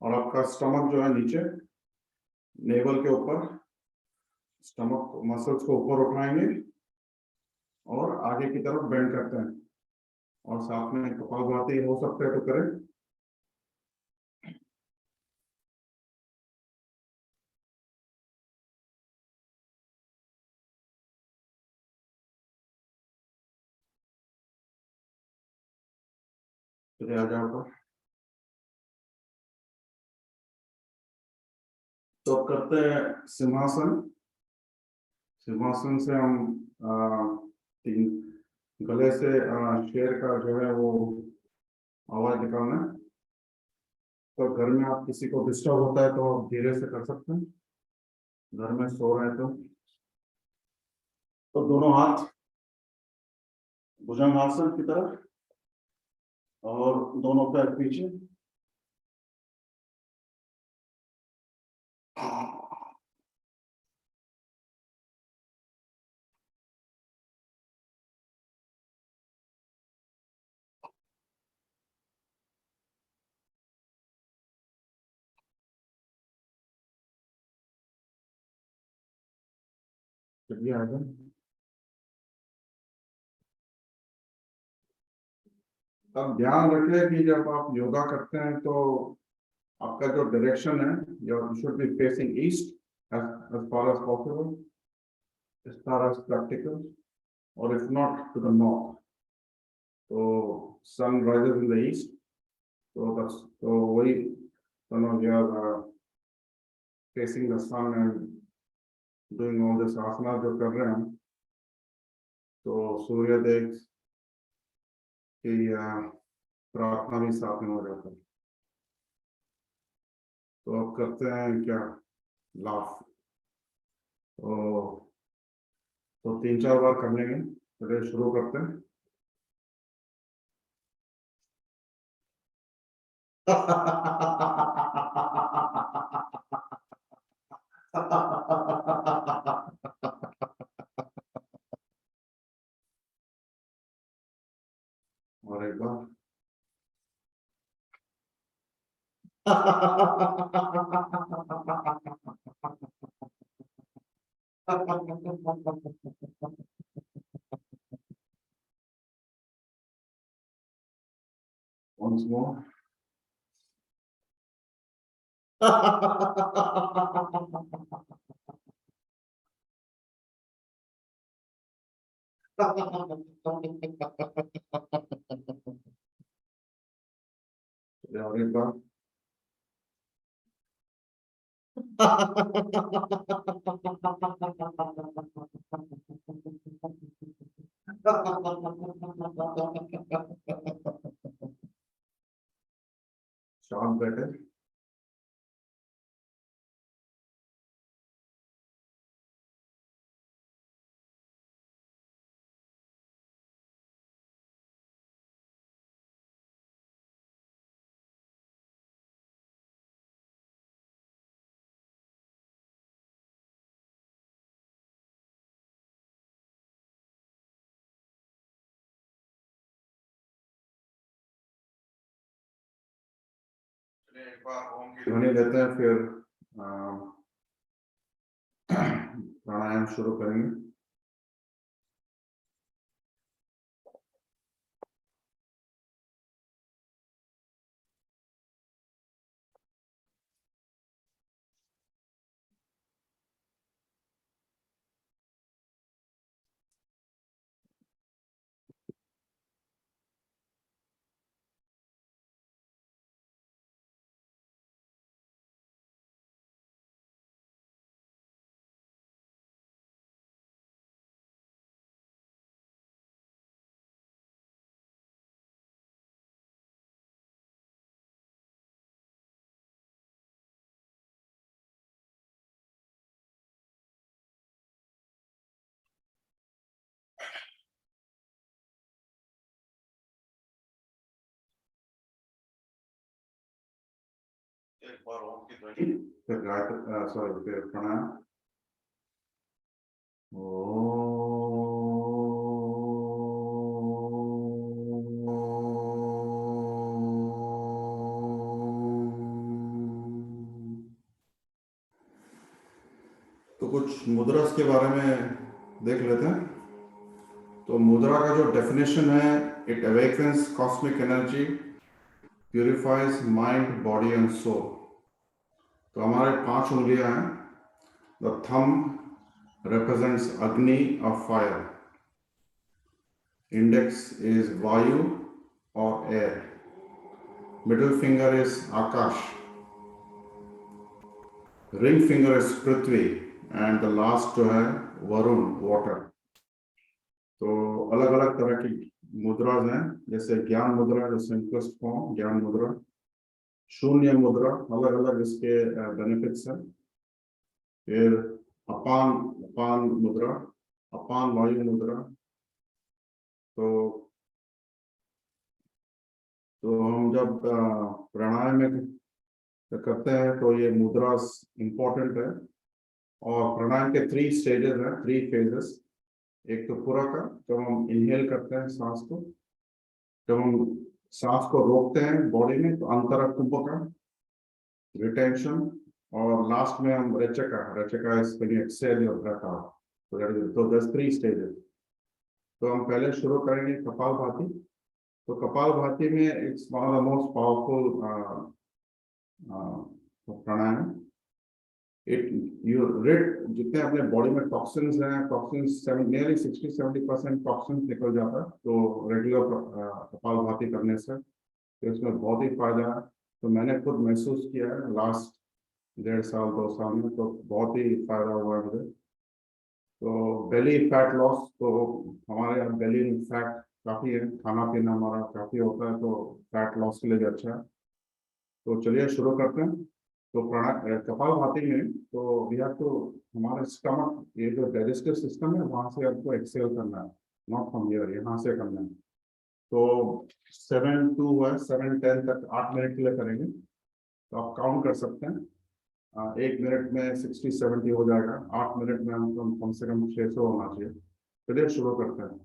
और आपका स्टमक जो है नीचे, नेवल के ऊपर, स्टमक मसल्स को ऊपर उठाएंगे और आगे की तरफ बेंड करते हैं और साथ में कपालभाति हो सकता है तो करें। चलिए आ जाओ ऊपर। तो अब करते हैं सिंहासन। सिंहासन से हम तीन गले से शेर का जो है वो आवाज निकालना है। तो घर में आप किसी को डिस्टर्ब होता है तो आप धीरे से कर सकते हैं, घर में सो रहे हैं तो दोनों हाथ भुजंगासन की तरफ और दोनों पैर पीछे। चलिए आ जाए। अब ध्यान रखें कि जब आप योगा करते हैं तो आपका जो डायरेक्शन है, you should be facing east as far as possible, as far as practical, or if not to the north. So sun rises in the east, so that's so we, you know, we are facing the sun and doing all this asana जो कर रहे हैं, तो सूर्य देव की प्रार्थना भी साथ में हो जाता है। तो अब करते हैं क्या, लाफ। तो तो 3-4 बार कर लेंगे। चलिए शुरू करते हैं। और एक बार। Once more. और एक बार। शांत बैठे। एक बार ओम की ध्वनि लेते हैं, फिर प्राणायाम शुरू करेंगे। एक बार ओम की ध्वनि, फिर गायत्री, सॉरी, फिर प्राणायाम। तो कुछ मुद्रास के बारे में देख लेते हैं। तो मुद्रा का जो डेफिनेशन है, it awakens cosmic energy, purifies mind, body and soul. तो हमारे 5 उंगलियां हैं। The thumb represents Agni of fire. Index is Vayu or air. Middle finger is Akash. Ring finger is Prithvi and the last जो है Varun, water. तो अलग अलग तरह की मुद्राज हैं, जैसे ज्ञान मुद्रा, जो सिंपलेस्ट फॉर्म ज्ञान मुद्रा, शून्य मुद्रा, अलग अलग इसके बेनिफिट्स हैं। फिर अपान अपान मुद्रा, अपान वायु मुद्रा। तो हम जब प्राणायाम में करते हैं तो ये मुद्रा इंपॉर्टेंट है। और प्राणायाम के 3 स्टेजेस हैं, 3 फेजेस। एक तो पूरा का, जब हम इनहेल करते हैं सांस को, जब हम सांस को रोकते हैं बॉडी में, तो अंतरा कुंभका, रिटेंशन। और लास्ट में हम रेचका, rechaka is when you exhale your breath out. तो दैट्स 3 स्टेजेस। तो हम पहले शुरू करेंगे कपालभाति। तो कपालभाति में it's one of the most powerful pranayama. It you rid जितने अपने बॉडी में टॉक्सिन्स हैं, टॉक्सिन्स नियरली 60-70% टॉक्सिन्स निकल जाता है। तो रेगुलर कपालभाति करने से तो इसमें बहुत ही फायदा है। तो मैंने खुद महसूस किया है लास्ट 1.5 साल 2 साल में, तो बहुत ही फायदा हुआ है मुझे। तो बेली फैट लॉस, तो हमारे यहाँ बेली में फैट काफ़ी है, खाना पीना हमारा काफ़ी होता है, तो फैट लॉस के लिए भी अच्छा है। तो चलिए शुरू करते हैं। तो कपालभाति में तो वी हैव टू, हमारा स्टमक, ये जो डाइजेस्टिव सिस्टम है वहां से आपको एक्सेल करना है, नॉट फ्रॉम हियर, यहाँ से करना है। तो 7 to 7-10 तक 8 मिनट के लिए करेंगे, तो आप काउंट कर सकते हैं। 1 मिनट में 60-70 हो जाएगा, 8 मिनट में हमको कम से कम 600 होना चाहिए। चलिए शुरू करते हैं।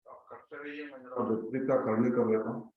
आप करते रहिए, मैं जरा विपरीत का करने कर लेता हूँ।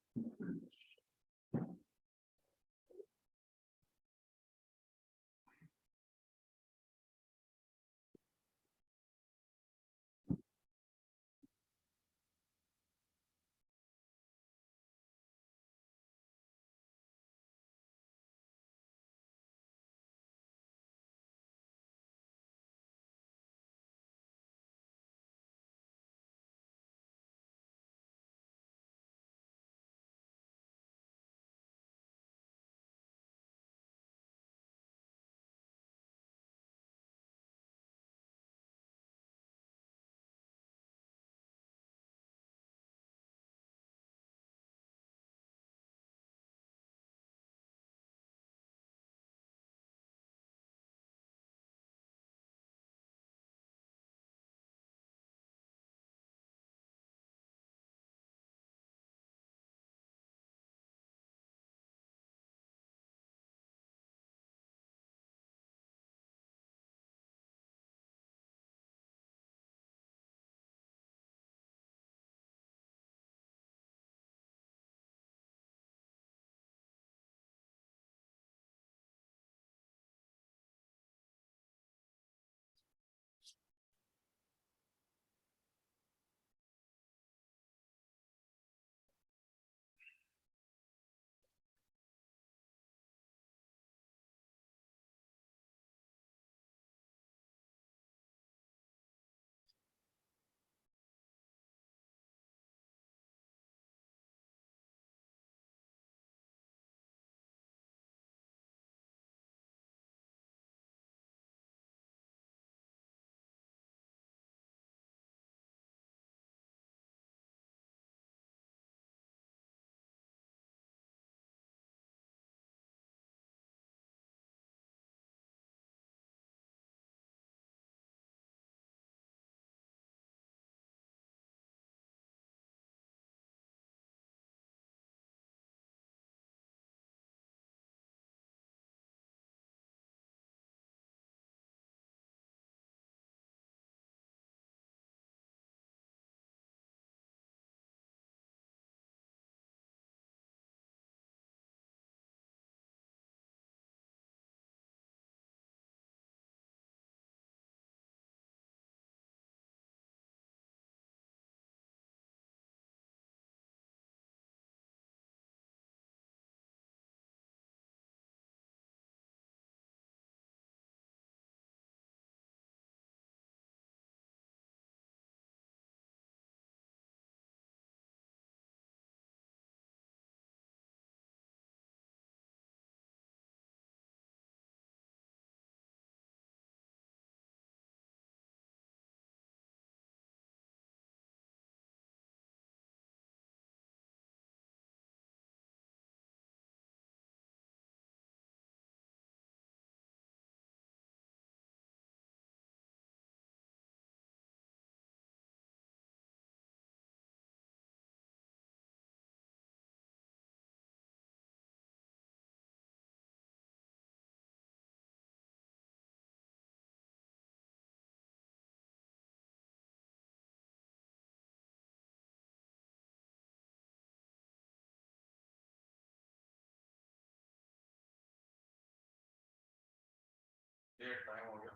ये टाइम हो गया।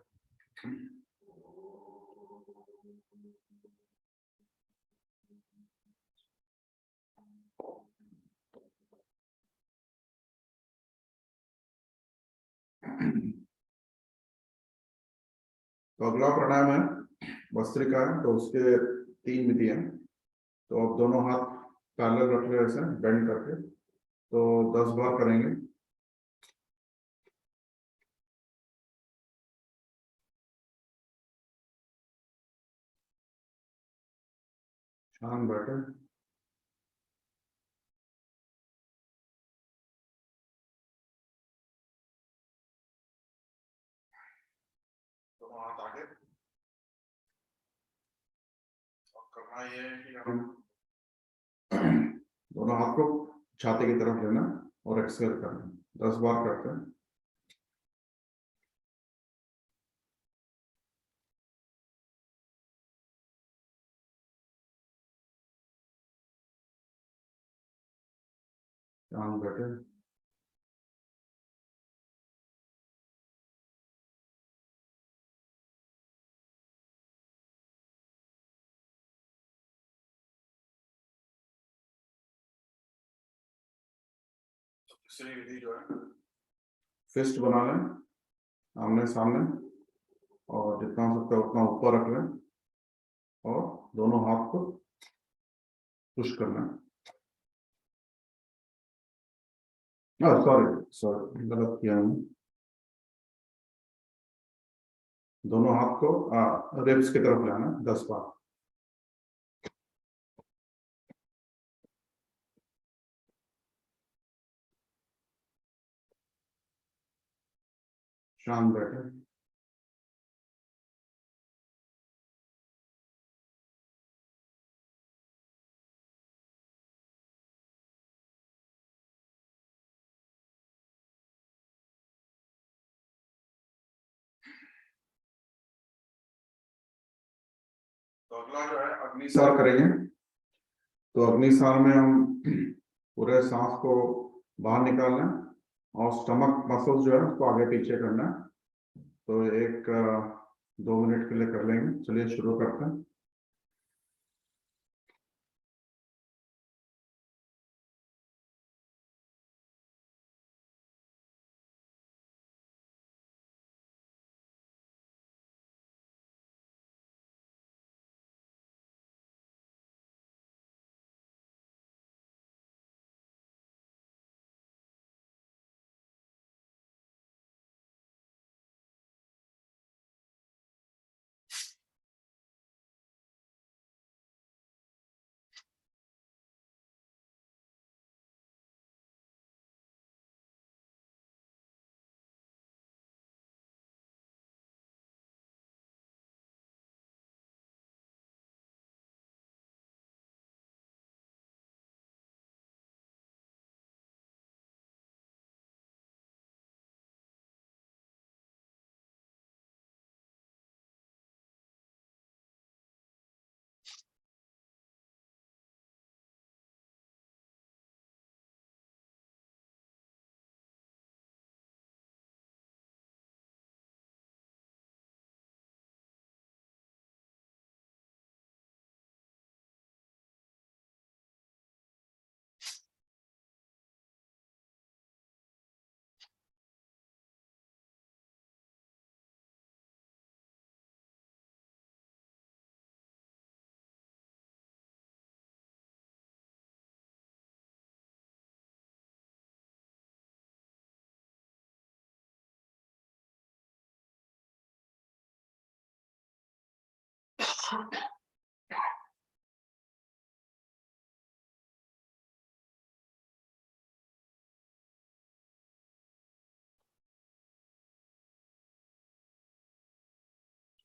तो अगला प्राणायाम है भस्त्रिका है, तो उसके 3 विधि हैं। तो अब दोनों हाथ पैरेलल रख ले ऐसे बेंड करके, तो 10 बार करेंगे। शांत बैठे, दोनों हाथ आगे। और करना ये है कि हम दोनों हाथ को छाती की तरफ लेना और एक्सहेल करना। 10 बार करते हैं। शांत बैठे, दूसरी विधि जो है फिस्ट बना लें आमने सामने, और जितना हो सकता है उतना ऊपर रख लें और दोनों हाथ को पुश करना है। सॉरी गलत किया हमने। दोनों हाथ को रिब्स की तरफ लाना 10 बार। शांत बैठे, तो अगला जो है अग्निसार करेंगे। तो अग्निसार में हम पूरे सांस को बाहर निकालना है और स्टमक मसल्स जो है उसको आगे पीछे करना है। तो एक 2 मिनट के लिए कर लेंगे। चलिए शुरू करते हैं।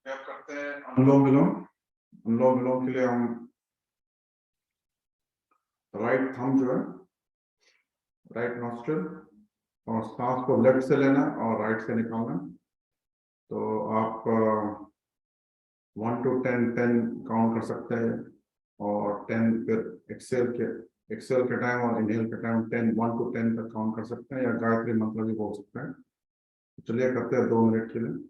क्या करते हैं अनुलोम विलोम। अनुलोम विलोम के लिए हम राइट थंब जो है राइट नॉस्ट्रिल और सांस को लेफ्ट से लेना और राइट से निकालना। तो आप 1 to 10 काउंट कर सकते हैं और 10 फिर एक्सेल के टाइम और इनहेल के टाइम 1 to 10 तक काउंट कर सकते हैं, या गायत्री मंत्र भी बोल सकते हैं। चलिए करते हैं 2 मिनट के लिए।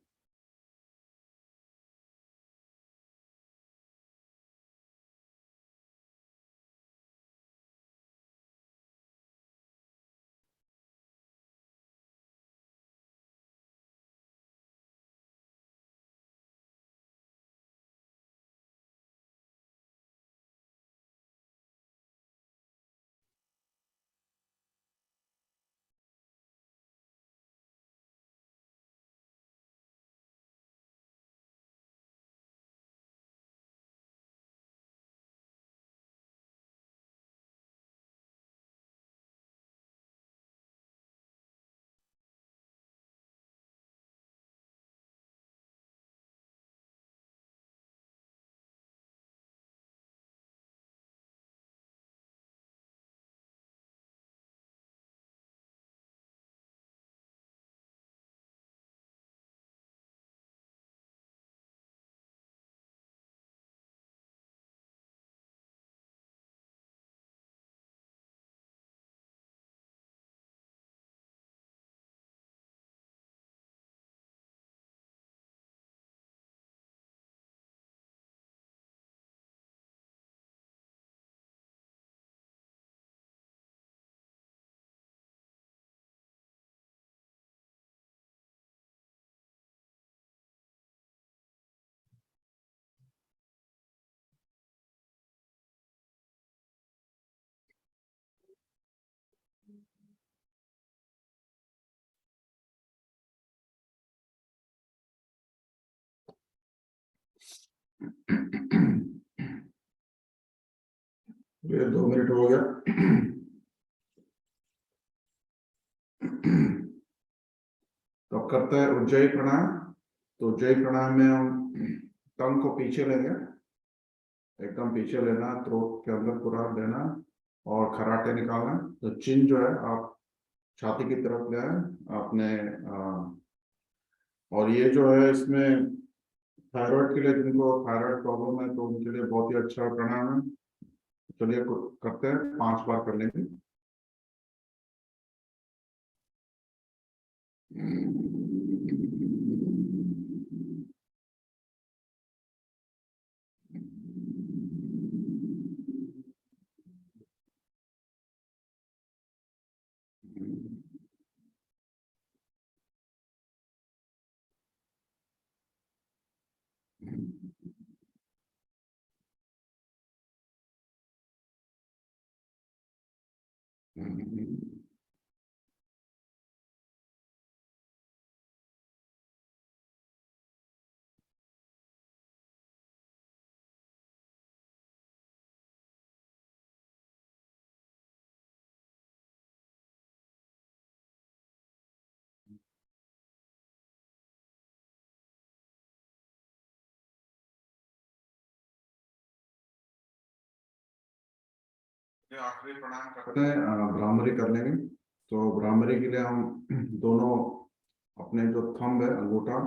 ये 2 मिनट हो गया। तो अब करते हैं उज्जयी प्राणायाम। तो उज्जयी प्राणायाम में हम टंग को पीछे लेंगे, एकदम पीछे लेना, थ्रोट के अंदर पूरा लेना और खराटे निकालना। तो चिन जो है आप छाती की तरफ ले आए अपने। और ये जो है इसमें थायराइड के लिए, जिनको थायराइड प्रॉब्लम है तो उनके लिए बहुत ही अच्छा प्राणायाम है। चलिए करते हैं, 5 बार कर लेंगे। ये आखिरी प्राणायाम करते हैं, भ्रामरी कर लेंगे। तो भ्रामरी के लिए हम दोनों अपने जो थंब है अंगूठा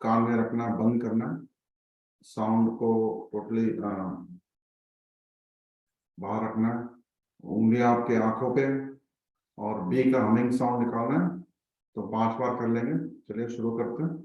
कान में रखना, बंद करना, साउंड को टोटली बाहर रखना, उंगली आपके आंखों पे, और बी का हमिंग साउंड निकालना है। तो 5 बार कर लेंगे। चलिए शुरू करते हैं।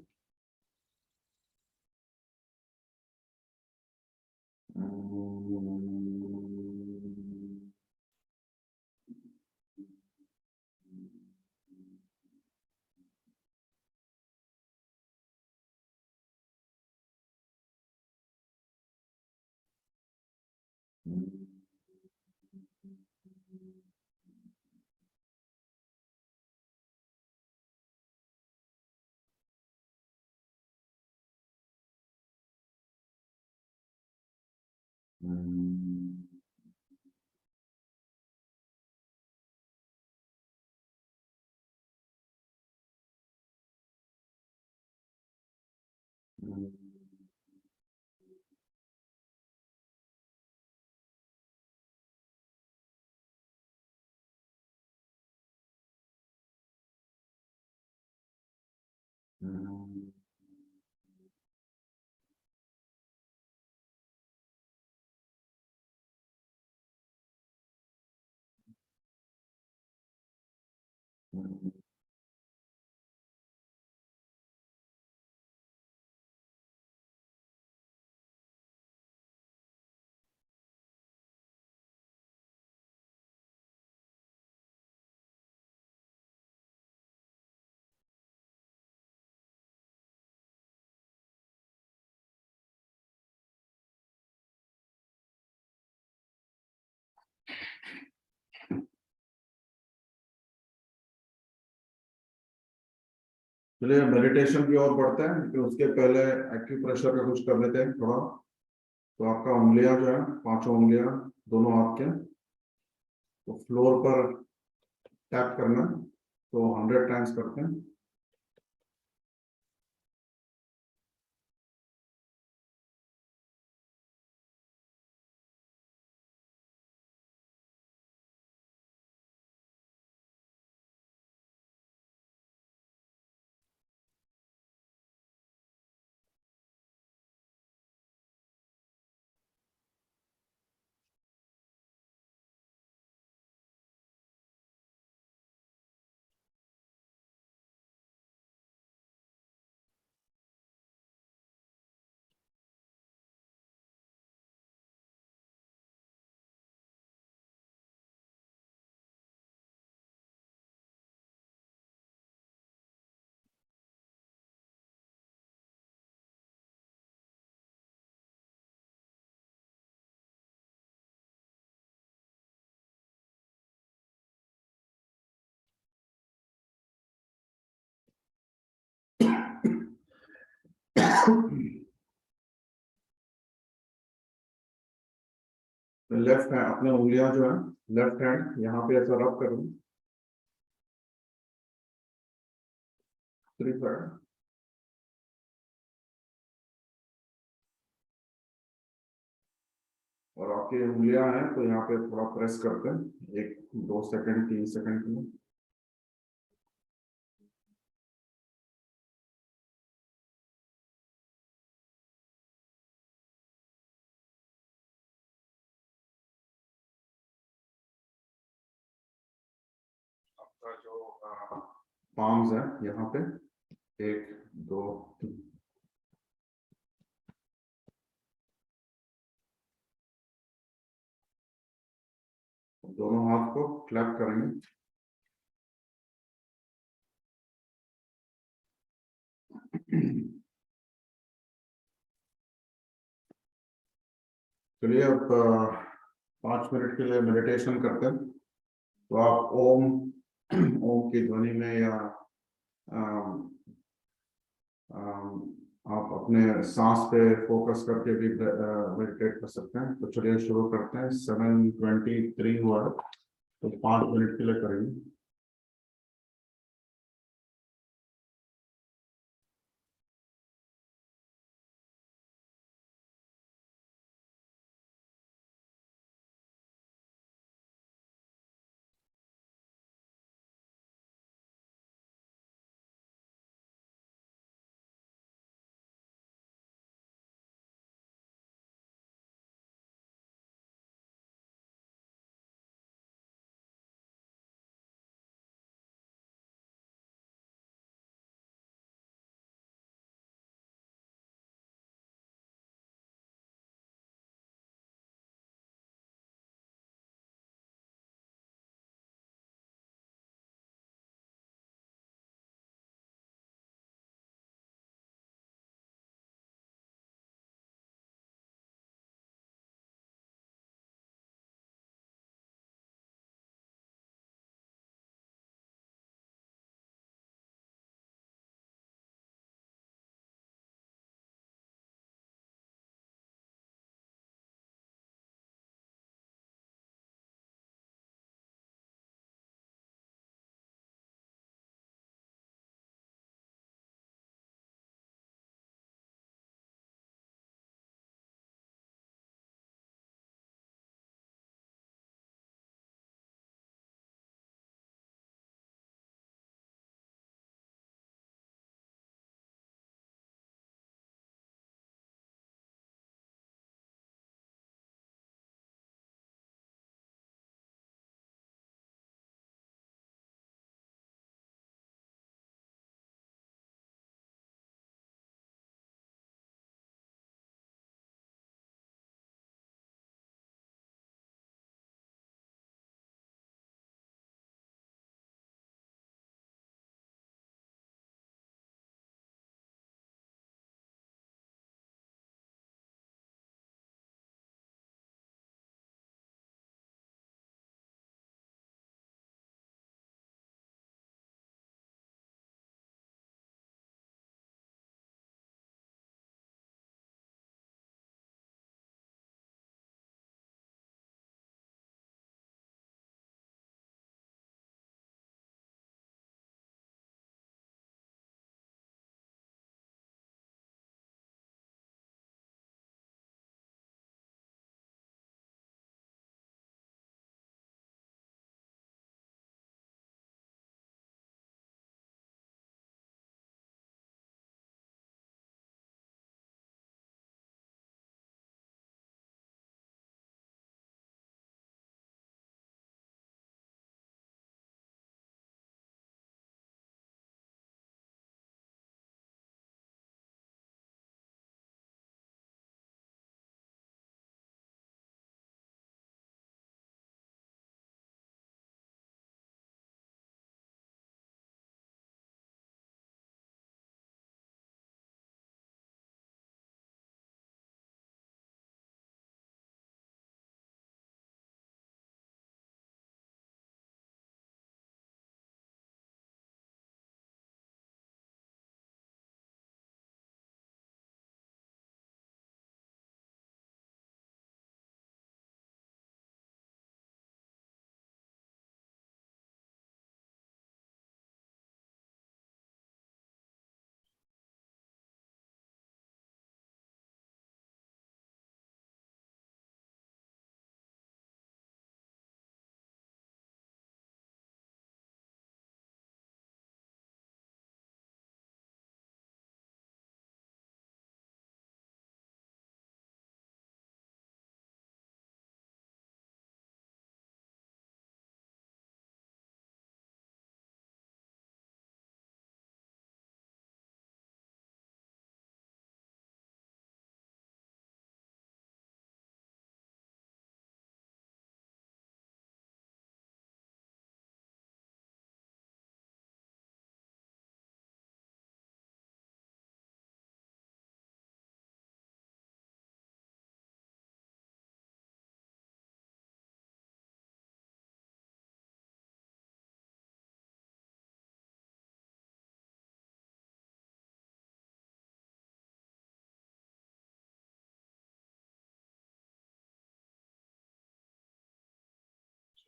चलिए मेडिटेशन की ओर बढ़ते हैं, लेकिन उसके पहले एक्यूप्रेशर का कुछ कर लेते हैं थोड़ा। तो आपका उंगलियां जो है, पांचों उंगलियां दोनों हाथ के, तो फ्लोर पर टैप करना है। तो 100 टाइम्स करते हैं। लेफ्ट हैंड, अपने उंगलियां जो है लेफ्ट हैंड यहाँ पे ऐसा रब करूँ, 3 साइड। और आपकी उंगलियां हैं तो यहाँ पे थोड़ा प्रेस करते हैं, 1 2 सेकंड 3 सेकंड के लिए। आपका जो पाम्स है यहाँ पे, 1 2 3। दोनों हाथ को क्लैप करेंगे। चलिए अब 5 मिनट के लिए मेडिटेशन करते हैं। तो आप ओम ओम की ध्वनि में या अम, आप अपने सांस पे फोकस करके भी मेडिटेट कर सकते हैं। तो चलिए शुरू करते हैं। 7:23 हुआ है, तो 5 मिनट के लिए करेंगे।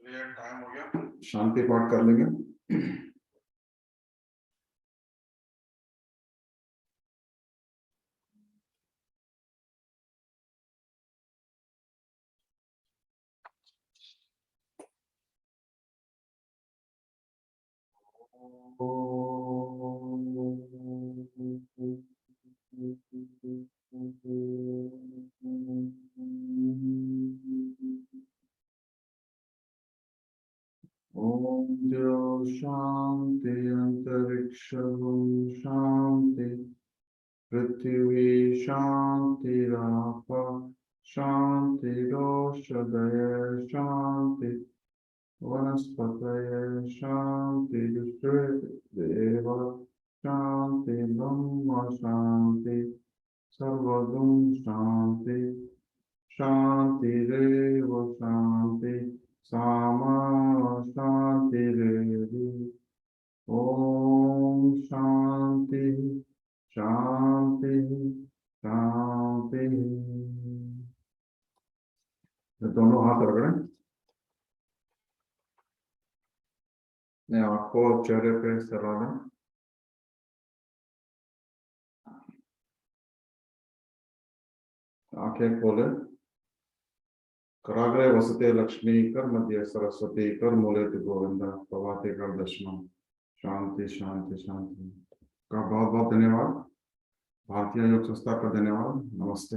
चलिए टाइम हो गया, शांति पाठ कर लेंगे। ओम जो शांति अंतरिक्षं शांति पृथ्वी शांतिराप शांतिरोषधय शांति वनस्पतय शांति देव शांति ब्रह्म शांति सर्वगुण शांति शांतिरेव शांति सामा शांतिरेवि ओम शांति शांति शांति। दोनों हाथ रगड़ें, अपने आंखों और चेहरे पे सरा लें। आंखें खोले। कराग्रे वसते लक्ष्मी कर मध्य सरस्वती कर मूले गोविंद प्रभाते कर दर्शन। शांति शांति शांति का बहुत बहुत धन्यवाद। भारतीय योग संस्था का धन्यवाद। नमस्ते।